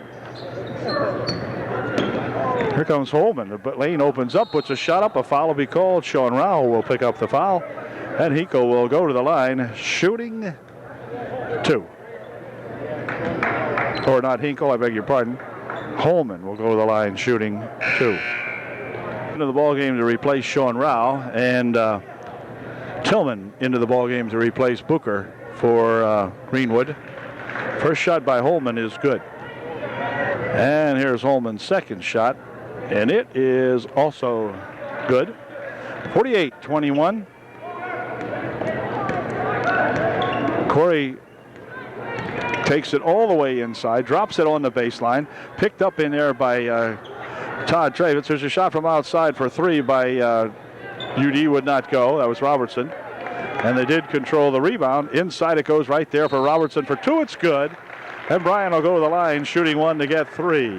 Here comes Holman. The lane opens up, puts a shot up. A foul will be called. Sean Rao will pick up the foul. And Hinkle will go to the line, shooting two. Or not Hinkle, I beg your pardon. Holman will go to the line, shooting two. Into the ball game to replace Sean Rao, and Tillman into the ball game to replace Booker for Greenwood. First shot by Holman is good. And here's Holman's second shot, and it is also good. 48-21. Corey takes it all the way inside, drops it on the baseline, picked up in there by Todd Travitz. There's a shot from outside for three by UD, would not go. That was Robertson. And they did control the rebound. Inside it goes right there for Robertson for two. It's good. And Bryan will go to the line, shooting one to get three.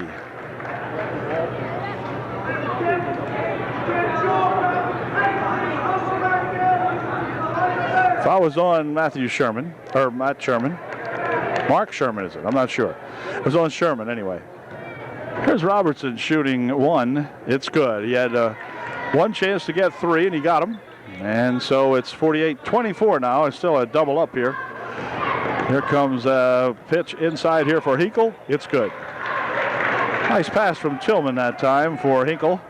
Foul was on Matthew Sherman, or Matt Sherman. Mark Sherman, is it? I'm not sure. It was on Sherman anyway. Here's Robertson shooting one. It's good. He had one chance to get three, and he got them. And so it's 48-24 now. It's still a double up here. Here comes a pitch inside here for Hinkle. It's good. Nice pass from Tillman that time for Hinkle.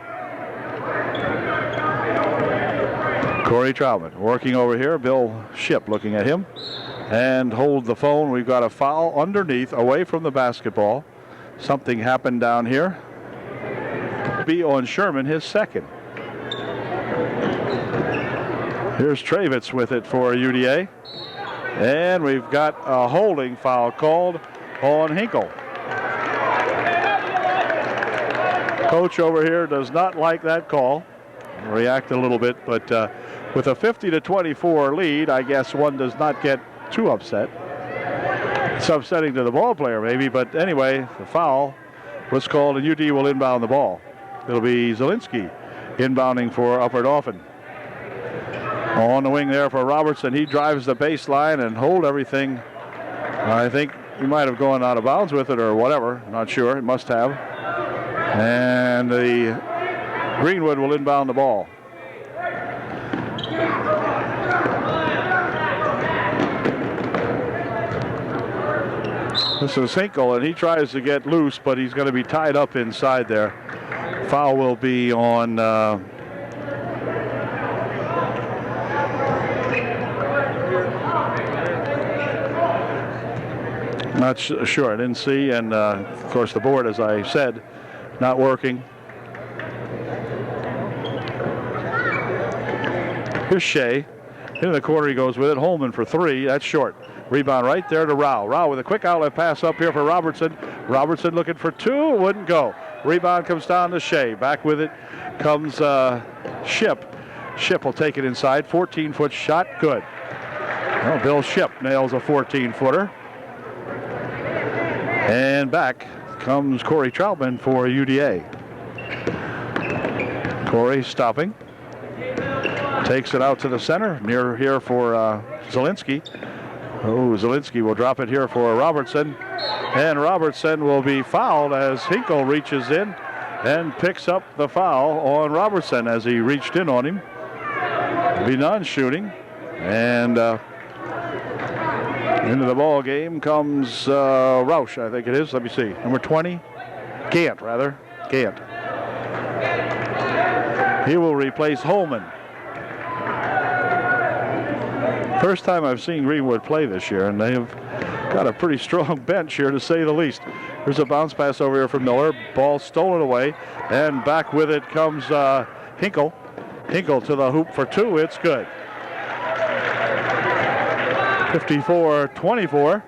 Corey Troutman working over here. Bill Ship looking at him. And hold the phone. We've got a foul underneath, away from the basketball. Something happened down here. Be on Sherman, his second. Here's Travitz with it for UDA. And we've got a holding foul called on Hinkle. Coach over here does not like that call. React a little bit, but with a 50-24 lead, I guess one does not get too upset. It's upsetting to the ball player maybe, but anyway, the foul was called and UD will inbound the ball. It'll be Zielinski inbounding for Upper Dauphin. On the wing there for Robertson. He drives the baseline and hold everything. I think he might have gone out of bounds with it or whatever. Not sure. He must have. And the Greenwood will inbound the ball. This is Hinkle, and he tries to get loose, but he's going to be tied up inside there. Foul will be on not sure. I didn't see, and of course the board, as I said, not working. Here's Shea. Into the corner he goes with it. Holman for three. That's short. Rebound right there to Rao. Rao with a quick outlet pass up here for Robertson. Robertson looking for two. Wouldn't go. Rebound comes down to Shea. Back with it comes Ship. Ship will take it inside. 14-foot shot. Good. Well, Bill Ship nails a 14-footer. And back comes Corey Troutman for UDA. Corey stopping. Takes it out to the center. Near here for Zielinski. Oh, Zielinski will drop it here for Robertson. And Robertson will be fouled as Hinkle reaches in and picks up the foul on Robertson as he reached in on him. Be non-shooting. And into the ball game comes Roush, I think it is. Let me see. Number 20. Gant, rather. Gant. He will replace Holman. First time I've seen Greenwood play this year, and they've got a pretty strong bench here, to say the least. There's a bounce pass over here from Miller. Ball stolen away, and back with it comes Hinkle. Hinkle to the hoop for two. It's good. 54-24.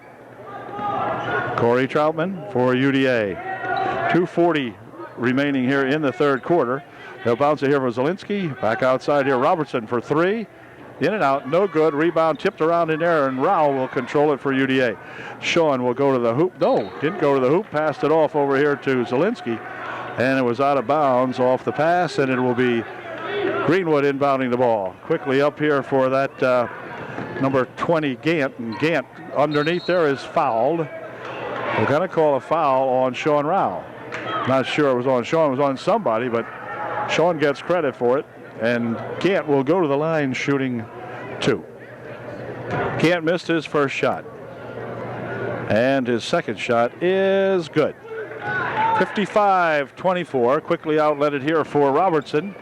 Corey Troutman for UDA. 2:40 remaining here in the third quarter. They'll bounce it here for Zielinski. Back outside here, Robertson for three. In and out, no good. Rebound tipped around in there, and Rao will control it for UDA. Sean will go to the hoop. No, didn't go to the hoop. Passed it off over here to Zielinski, and it was out of bounds off the pass, and it will be Greenwood inbounding the ball. Quickly up here for that number 20, Gant. And Gant underneath there is fouled. We're going to call a foul on Sean Rao. Not sure it was on Sean. It was on somebody, but Sean gets credit for it. And Gant will go to the line shooting two. Gant missed his first shot. And his second shot is good. 55-24. Quickly outletted here for Robertson.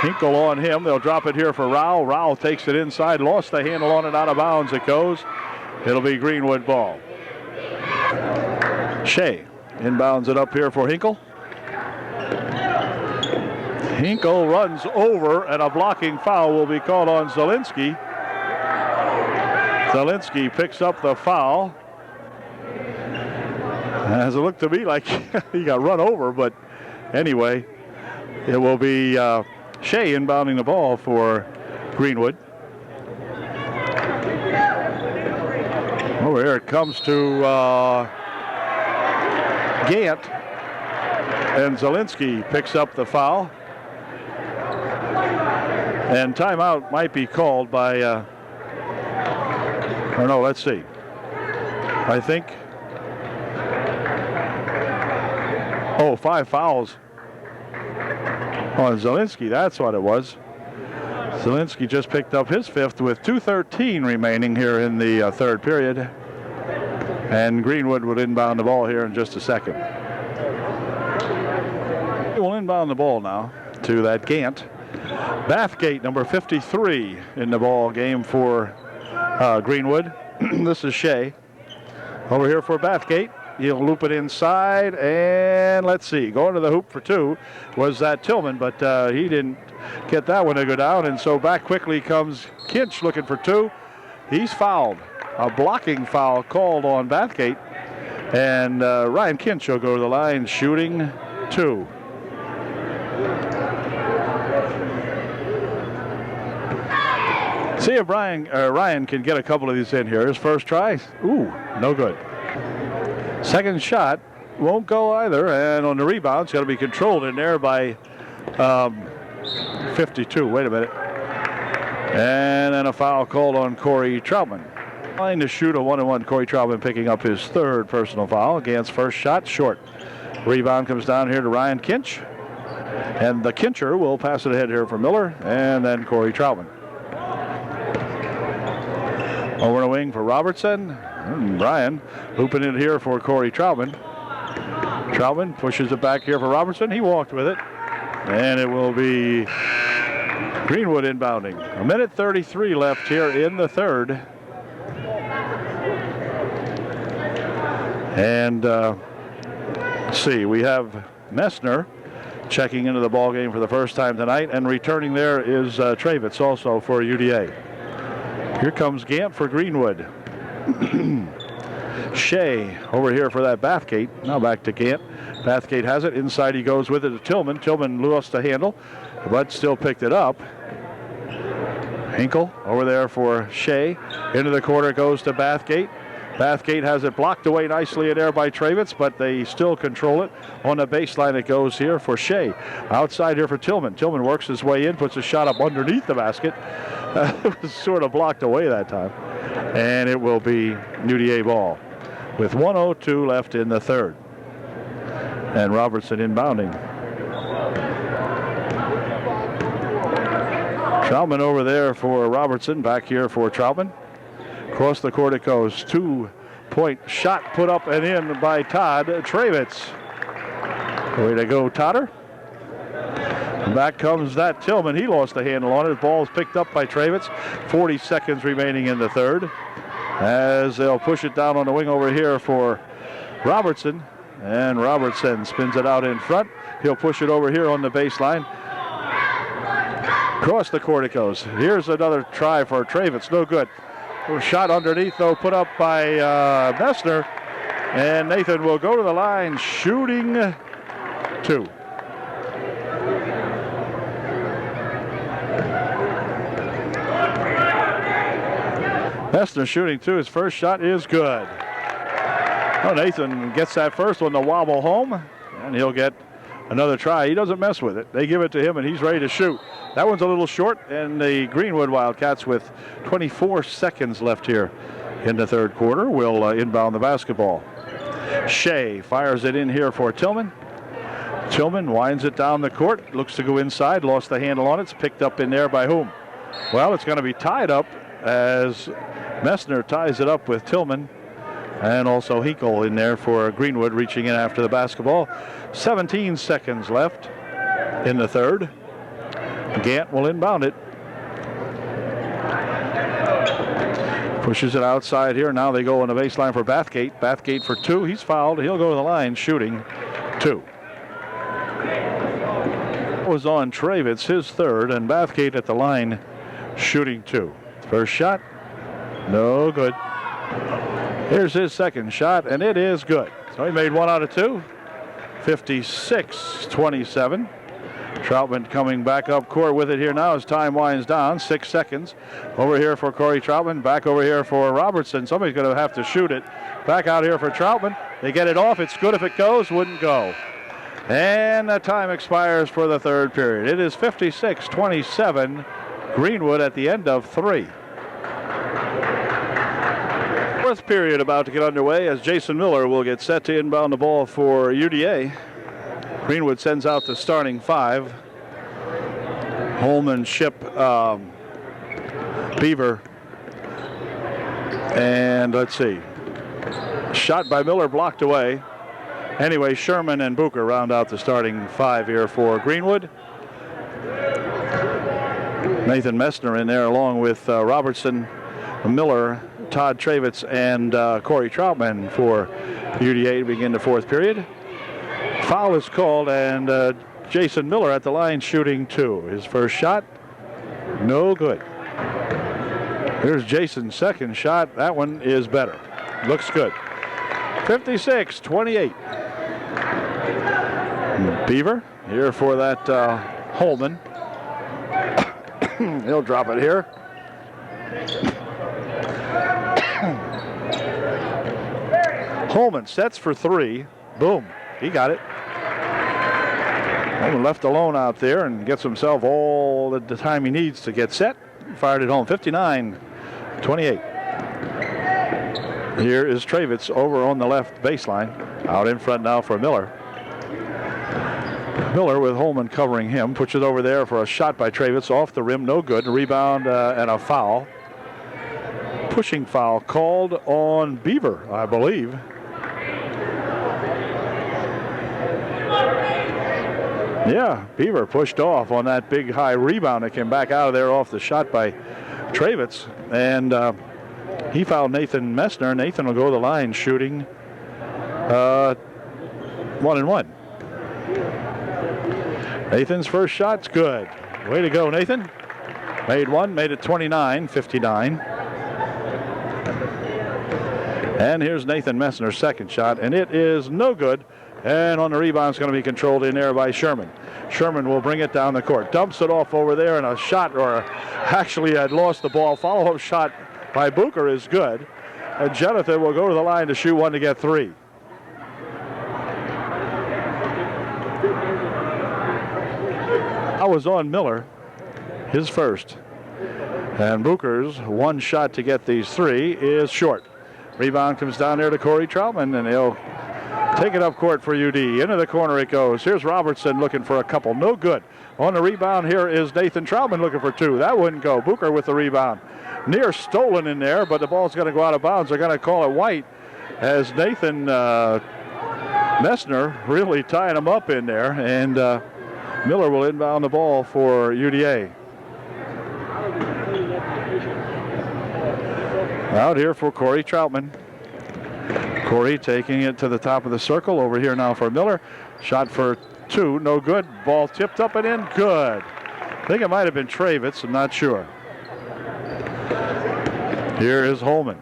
Hinkle on him. They'll drop it here for Rao. Rao takes it inside. Lost the handle on it. Out of bounds it goes. It'll be Greenwood ball. Shea inbounds it up here for Hinkle. Hinkle runs over, and a blocking foul will be called on Zielinski. Zielinski picks up the foul. As it looked to me like he got run over, but anyway, it will be Shea inbounding the ball for Greenwood. Over here it comes to Gant, and Zielinski picks up the foul. And timeout might be called by, or no, let's see. I think, 5 fouls on Zielinski. That's what it was. Zielinski just picked up his fifth with 2:13 remaining here in the third period. And Greenwood will inbound the ball here in just a second. We'll inbound the ball now to that Gant. Bathgate, number 53 in the ball game for Greenwood. This is Shea. Over here for Bathgate. He'll loop it inside, and let's see. Going to the hoop for two was that Tillman, but he didn't get that one to go down, and so back quickly comes Kinch looking for two. He's fouled. A blocking foul called on Bathgate, and Ryan Kinch will go to the line shooting two. See if Ryan can get a couple of these in here. His first try, ooh, no good. Second shot won't go either, and on the rebound, it's got to be controlled in there by 52, wait a minute. And then a foul called on Corey Troutman. Line to shoot a 1-1. Corey Troutman picking up his third personal foul. Gant's first shot, short. Rebound comes down here to Ryan Kinch. And the Kincher will pass it ahead here for Miller, and then Corey Troutman. Over the wing for Robertson. And Ryan looping it here for Corey Troutman. Troutman pushes it back here for Robertson. He walked with it. And it will be Greenwood inbounding. 1:33 left here in the third. And let's see, we have Messner checking into the ball game for the first time tonight, and returning there is Travitz also for UDA. Here comes Gant for Greenwood. Shea over here for that Bathgate. Now back to Gant. Bathgate has it. Inside he goes with it to Tillman. Tillman lost the handle, but still picked it up. Hinkle over there for Shea. Into the corner goes to Bathgate. Bathgate has it blocked away nicely in there by Travitz, but they still control it. On the baseline it goes here for Shea. Outside here for Tillman. Tillman works his way in, puts a shot up underneath the basket. It was sort of blocked away that time. And it will be UDA ball with 1:02 left in the third. And Robertson inbounding. Troutman over there for Robertson. Back here for Troutman. Across the court it goes. 2-point shot put up and in by Todd Travitz. Way to go, Totter. And back comes that Tillman. He lost the handle on it. The ball is picked up by Travitz. 40 seconds remaining in the third. As they'll push it down on the wing over here for Robertson. And Robertson spins it out in front. He'll push it over here on the baseline. Across the court it goes. Here's another try for Travitz. No good. Shot underneath, though, put up by Messner. And Nathan will go to the line, shooting two. Messner shooting two. His first shot is good. Oh, Nathan gets that first one to wobble home, and he'll get another try. He doesn't mess with it. They give it to him, and he's ready to shoot. That one's a little short, and the Greenwood Wildcats, with 24 seconds left here in the third quarter, will inbound the basketball. Shea fires it in here for Tillman. Tillman winds it down the court, looks to go inside, lost the handle on it. It's picked up in there by whom? Well, it's going to be tied up as Messner ties it up with Tillman. And also Hinkle in there for Greenwood, reaching in after the basketball. 17 seconds left in the third. Gant will inbound it. Pushes it outside here. Now they go on the baseline for Bathgate. Bathgate for two. He's fouled. He'll go to the line shooting two. That was on Travitz, his third, and Bathgate at the line shooting two. First shot, no good. Here's his second shot, and it is good. So he made 1 out of 2. 56-27. Troutman coming back up court with it here now as time winds down. 6 seconds. Over here for Corey Troutman. Back over here for Robertson. Somebody's going to have to shoot it. Back out here for Troutman. They get it off. It's good if it goes. Wouldn't go. And the time expires for the third period. It is 56-27. Greenwood at the end of 3. Fourth period about to get underway as Jason Miller will get set to inbound the ball for UDA. Greenwood sends out the starting 5. Holman, Ship, Beaver, and let's see. Shot by Miller, blocked away. Anyway, Sherman and Booker round out the starting 5 here for Greenwood. Nathan Messner in there along with Robertson, Miller, Todd Travitz, and Corey Troutman for UDA to begin the fourth period. Foul is called, and Jason Miller at the line shooting two. His first shot, no good. Here's Jason's second shot. That one is better. Looks good. 56-28. Beaver here for that Holman. He'll drop it here. Holman sets for 3. Boom. He got it. Holman left alone out there and gets himself all the time he needs to get set. Fired it home, 59-28. Here is Travitz over on the left baseline. Out in front now for Miller. Miller with Holman covering him. Puts it over there for a shot by Travitz. Off the rim, no good. A rebound and a foul. Pushing foul called on Beaver, I believe. Yeah, Beaver pushed off on that big high rebound that came back out of there off the shot by Travitz. And he fouled Nathan Messner. Nathan will go to the line shooting 1-1. Nathan's first shot's good. Way to go, Nathan. Made one, made it 29-59. And here's Nathan Messner's second shot, and it is no good. And on the rebound, it's going to be controlled in there by Sherman. Sherman will bring it down the court. Dumps it off over there, and a shot, or actually had lost the ball. Follow-up shot by Booker is good. And Jonathan will go to the line to shoot one to get three. I was on Miller, his first. And Booker's one shot to get these three is short. Rebound comes down there to Corey Troutman, and he'll take it up court for UD. Into the corner it goes. Here's Robertson looking for a couple. No good. On the rebound here is Nathan Troutman looking for two. That wouldn't go. Booker with the rebound. Near stolen in there, but the ball's going to go out of bounds. They're going to call it white as Nathan Messner really tying him up in there. And Miller will inbound the ball for UDA. Out here for Corey Troutman. Corey taking it to the top of the circle. Over here now for Miller. Shot for two, no good. Ball tipped up and in, good. I think it might have been Travitz, I'm not sure. Here is Holman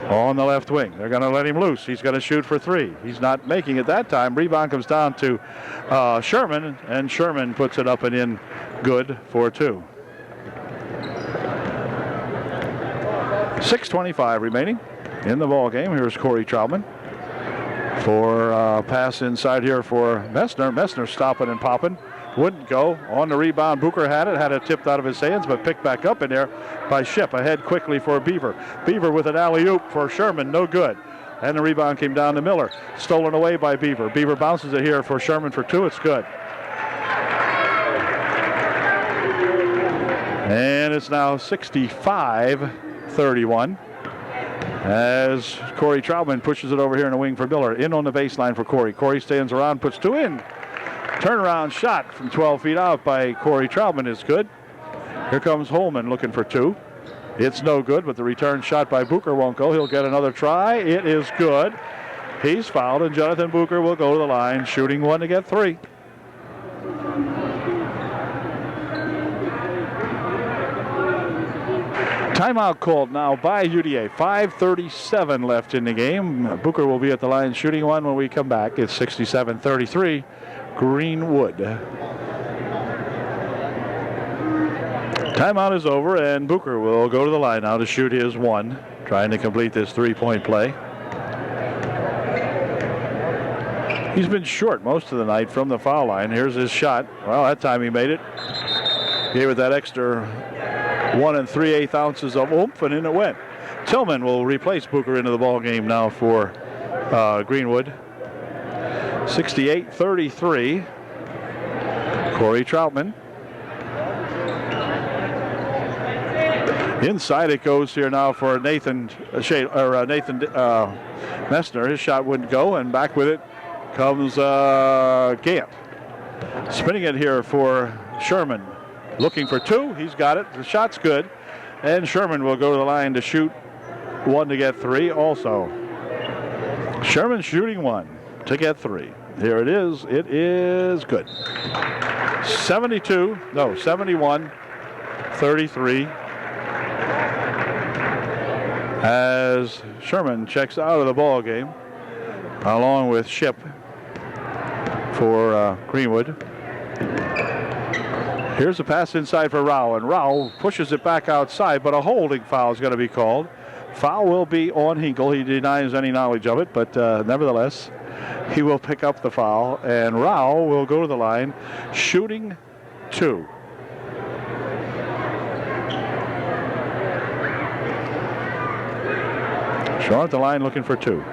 on the left wing. They're going to let him loose. He's going to shoot for three. He's not making it that time. Rebound comes down to Sherman, and Sherman puts it up and in, good for two. 6:25 remaining in the ball game. Here's Corey Troutman for pass inside here for Messner. Messner stopping and popping. Wouldn't go. On the rebound, Booker had it tipped out of his hands, but picked back up in there by Ship. Ahead quickly for Beaver. Beaver with an alley-oop for Sherman, no good. And the rebound came down to Miller. Stolen away by Beaver. Beaver bounces it here for Sherman for two, it's good. And it's now 65-31. As Corey Troutman pushes it over here in the wing for Miller. In on the baseline for Corey. Corey stands around, puts two in. Turnaround shot from 12 feet out by Corey Troutman is good. Here comes Holman looking for two. It's no good, but the return shot by Booker won't go. He'll get another try. It is good. He's fouled, and Jonathan Booker will go to the line, shooting one to get three. Timeout called now by UDA. 5:37 left in the game. Booker will be at the line shooting one when we come back. It's 67-33, Greenwood. Timeout is over, and Booker will go to the line now to shoot his one, trying to complete this three-point play. He's been short most of the night from the foul line. Here's his shot. Well, that time he made it. Gave it that extra 1 3/8 ounces of oomph, and in it went. Tillman will replace Booker into the ball game now for Greenwood. 68-33. Corey Troutman. Inside it goes here now for Nathan Messner. His shot wouldn't go, and back with it comes Gant. Spinning it here for Sherman. Looking for two. He's got it. The shot's good. And Sherman will go to the line to shoot one to get three also. Sherman shooting one to get three. Here it is. It is good. 71-33. As Sherman checks out of the ball game along with Ship for Greenwood. Here's a pass inside for Rao, and Rao pushes it back outside, but a holding foul is going to be called. Foul will be on Hinkle. He denies any knowledge of it, but nevertheless, He will pick up the foul, and Rao will go to the line, shooting 2. Sean at the line looking for 2.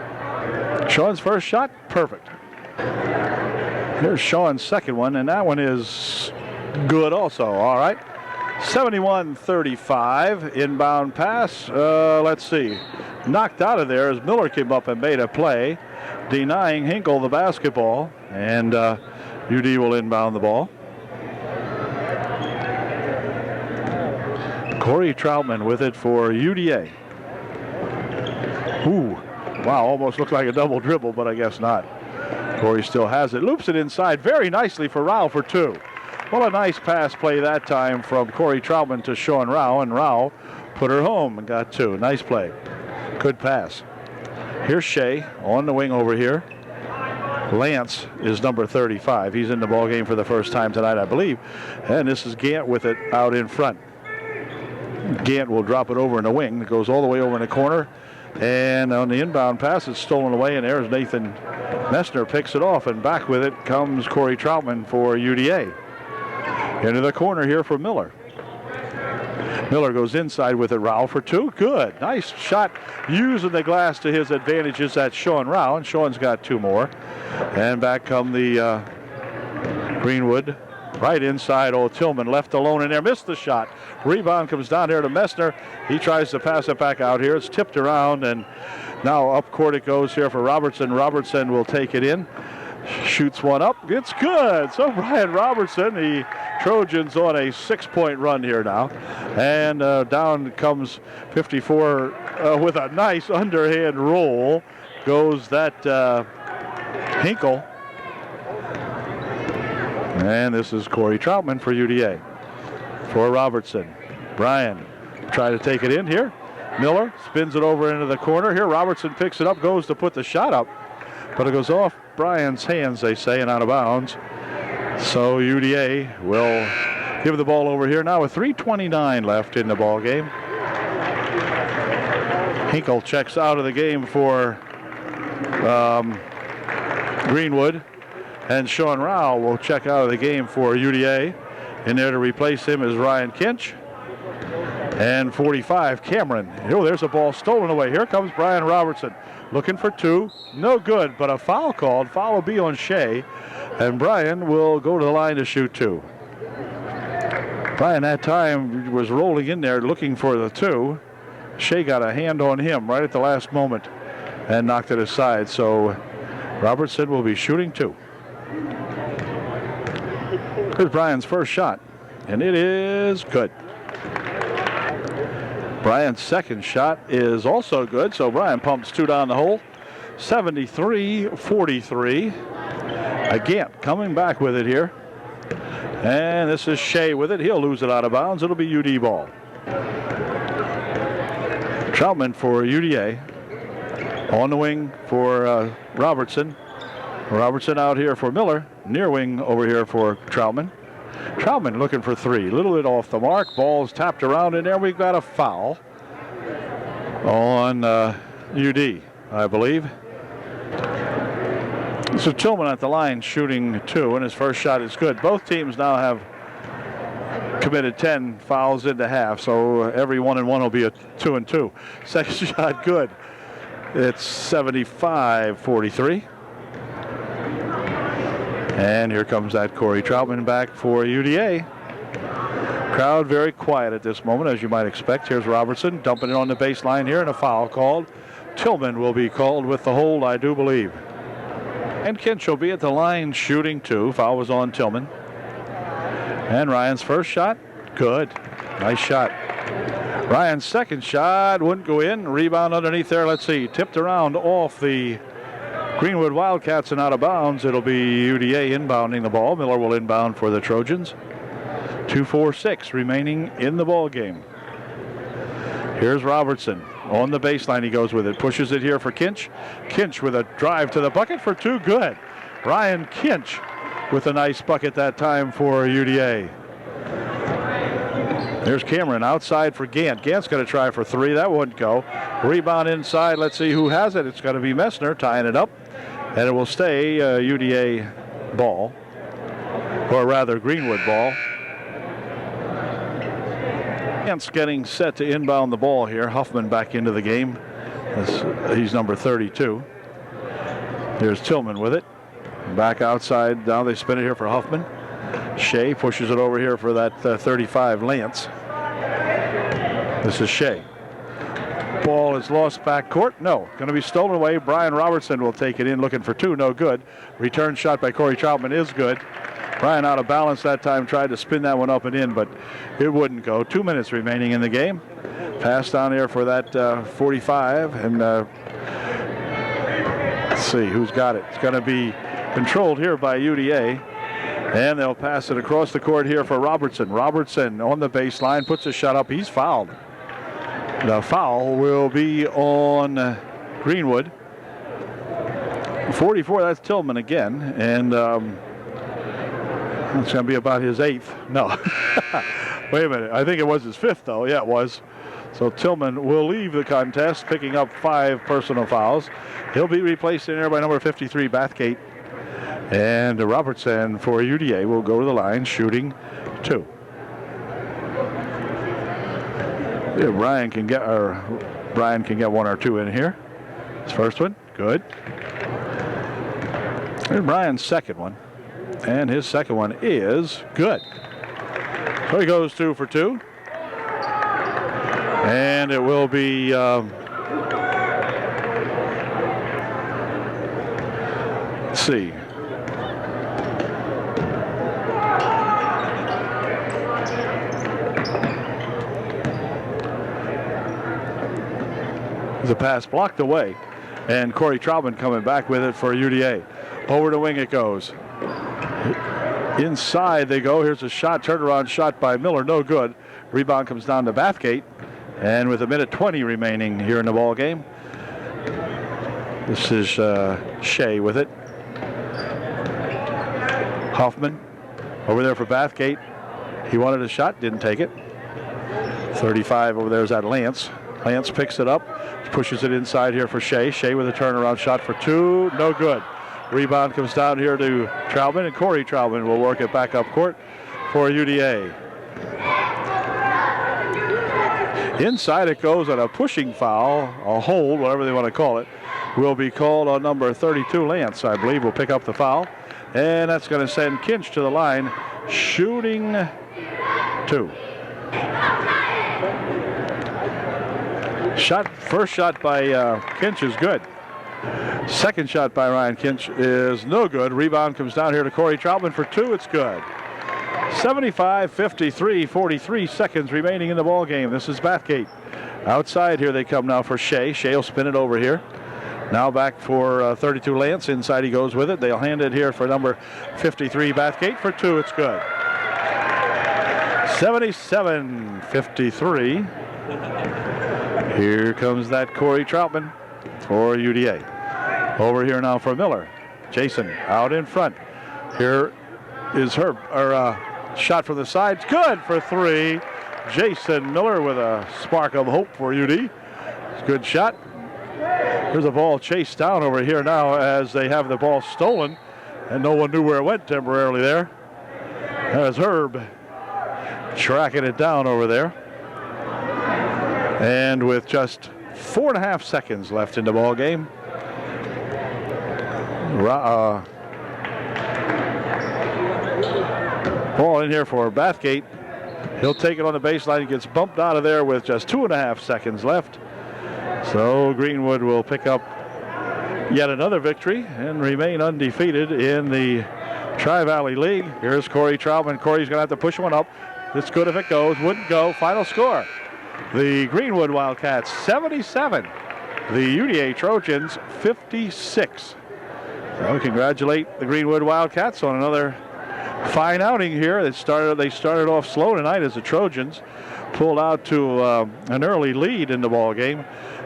Sean's first shot, perfect. Here's Sean's second one, and that one is good also. All right. 71-35. Inbound pass. Let's see. Knocked out of there as Miller came up and made a play, denying Hinkle the basketball, and UD will inbound the ball. Corey Troutman with it for UDA. Ooh, wow, almost looked like a double dribble, but I guess not. Corey still has it. Loops it inside very nicely for Rao for 2. Well, a nice pass play that time from Corey Troutman to Sean Rao, and Rao put her home and got 2. Nice play. Good pass. Here's Shea on the wing over here. Lance is number 35. He's in the ball game for the first time tonight, I believe. And this is Gant with it out in front. Gant will drop it over in the wing. It goes all the way over in the corner. And on the inbound pass, it's stolen away, and there's Nathan Messner picks it off, and back with it comes Corey Troutman for UDA. Into the corner here for Miller. Miller goes inside with it. Rao for 2. Good. Nice shot using the glass to his advantages. That's Sean Rao, and Sean's got 2 more. And back come the Greenwood. Right inside, old Tillman left alone in there. Missed the shot. Rebound comes down here to Messner. He tries to pass it back out here. It's tipped around, and now up court it goes here for Robertson. Robertson will take it in. Shoots one up. It's good. So Brian Robertson, the Trojans on a 6-point run here now. And down comes 54 with a nice underhand roll. Goes that Hinkle. And this is Corey Troutman for UDA. For Robertson. Brian try to take it in here. Miller spins it over into the corner here. Robertson picks it up, goes to put the shot up. But it goes off Brian's hands, they say, and out of bounds. So UDA will give the ball over here now with 3:29 left in the ball game. Hinkle checks out of the game for Greenwood. And Sean Rao will check out of the game for UDA. In there to replace him is Ryan Kinch. And 45, Cameron. Oh, there's a ball stolen away. Here comes Brian Robertson. Looking for 2. No good, but a foul called. Foul will be on Shea. And Brian will go to the line to shoot 2. Brian that time was rolling in there looking for the 2. Shea got a hand on him right at the last moment and knocked it aside. So Robertson will be shooting 2. Here's Brian's first shot, and it is good. Brian's second shot is also good, so Brian pumps 2 down the hole. 73-43. Again, coming back with it here. And this is Shea with it. He'll lose it out of bounds. It'll be UD ball. Troutman for UDA. On the wing for Robertson. Robertson out here for Miller. Near wing over here for Troutman. Troutman looking for 3. A little bit off the mark. Ball's tapped around in there. We've got a foul on UD, I believe. So Tillman at the line shooting 2, and his first shot is good. Both teams now have committed 10 fouls into half, so every 1-and-1 will be a 2-and-2. Second shot good. It's 75-43. And here comes that Corey Troutman back for UDA. Crowd very quiet at this moment, as you might expect. Here's Robertson dumping it on the baseline here, and a foul called. Tillman will be called with the hold, I do believe. And Kinch will be at the line shooting 2. Foul was on Tillman. And Ryan's first shot, good. Nice shot. Ryan's second shot wouldn't go in. Rebound underneath there. Let's see. Tipped around off the Greenwood Wildcats and out of bounds. It'll be UDA inbounding the ball. Miller will inbound for the Trojans. 2:46 remaining in the ball game. Here's Robertson. On the baseline he goes with it. Pushes it here for Kinch. Kinch with a drive to the bucket for 2. Good. Ryan Kinch with a nice bucket that time for UDA. There's Cameron outside for Gant. Gant's going to try for 3. That wouldn't go. Rebound inside. Let's see who has it. It's going to be Messner tying it up. and it will stay UDA ball, or rather Greenwood ball. Getting set to inbound the ball here. Huffman back into the game. He's number 32. Here's Tillman with it. Back outside. Now they spin it here for Huffman. Shea pushes it over here for that 35, Lance. This is Shea. Ball is lost back court. No. Going to be stolen away. Brian Robertson will take it in, looking for two. No good. Return shot by Corey Troutman is good. Brian out of balance that time, tried to spin that one up and in, but it wouldn't go. 2 minutes remaining in the game. Pass down here for that 45, and let's see who's got it. It's going to be controlled here by UDA, and they'll pass it across the court here for Robertson. Robertson on the baseline, puts a shot up. He's fouled. The foul will be on Greenwood. 44, that's Tillman again, and it's going to be about his 8th. No. Wait a minute. I think it was his 5th, though. Yeah, it was. So Tillman will leave the contest, picking up 5 personal fouls. He'll be replaced in there by number 53, Bathgate. And Robertson for UDA will go to the line, shooting 2. Yeah, Brian can get 1 or 2 in here. His first one, good. And Brian's second one. And his second one is good. So he goes 2 for 2. And it will be let's see. The pass blocked away. And Corey Troutman coming back with it for UDA. Over the wing it goes. Inside they go. Here's a shot, turnaround shot by Miller, no good. Rebound comes down to Bathgate, and with 1:20 remaining here in the ball game, this is Shea with it. Huffman over there for Bathgate. He wanted a shot, didn't take it. 35 over there is at Lance. Lance picks it up, pushes it inside here for Shea. Shea with a turnaround shot for 2, no good. Rebound comes down here to Troutman, and Corey Troutman will work it back up court for UDA. Inside it goes on a pushing foul, a hold, whatever they want to call it, will be called on number 32, Lance, I believe, will pick up the foul. And that's going to send Kinch to the line, shooting 2. First shot by Kinch is good. Second shot by Ryan Kinch is no good. Rebound comes down here to Corey Troutman for 2. It's good. 75-53, 43 seconds remaining in the ball game. This is Bathgate. Outside here they come now for Shea. Shea will spin it over here. Now back for 32 Lance. Inside he goes with it. They'll hand it here for number 53 Bathgate for 2. It's good. 77-53. Here comes that Corey Troutman for UDA. Over here now for Miller. Jason out in front. Here is Herb, shot from the sides. Good for 3. Jason Miller with a spark of hope for UD. It's a good shot. There's a ball chased down over here now as they have the ball stolen, and no one knew where it went temporarily there. There's Herb tracking it down over there. And with just 4.5 seconds left in the ball game, ball in here for Bathgate. He'll take it on the baseline. He gets bumped out of there with just 2.5 seconds left. So Greenwood will pick up yet another victory and remain undefeated in the Tri-Valley League. Here's Corey Troutman. Corey's going to have to push one up. It's good if it goes. Wouldn't go. Final score. The Greenwood Wildcats 77. The UDA Trojans 56. So we congratulate the Greenwood Wildcats on another fine outing here. They started off slow tonight as the Trojans pulled out to an early lead in the ball game.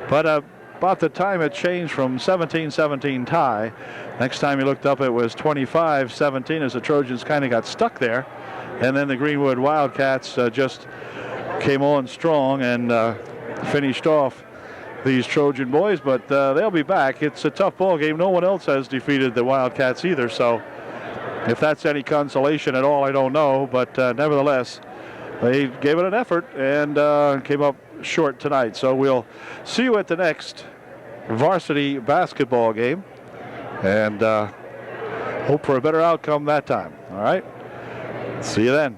But about the time it changed from 17-17 tie, next time you looked up it was 25-17 as the Trojans kind of got stuck there. And then the Greenwood Wildcats just came on strong and finished off these Trojan boys, but they'll be back. It's a tough ball game. No one else has defeated the Wildcats either, so if that's any consolation at all, I don't know. But nevertheless, they gave it an effort and came up short tonight. So we'll see you at the next varsity basketball game and hope for a better outcome that time. All right? See you then.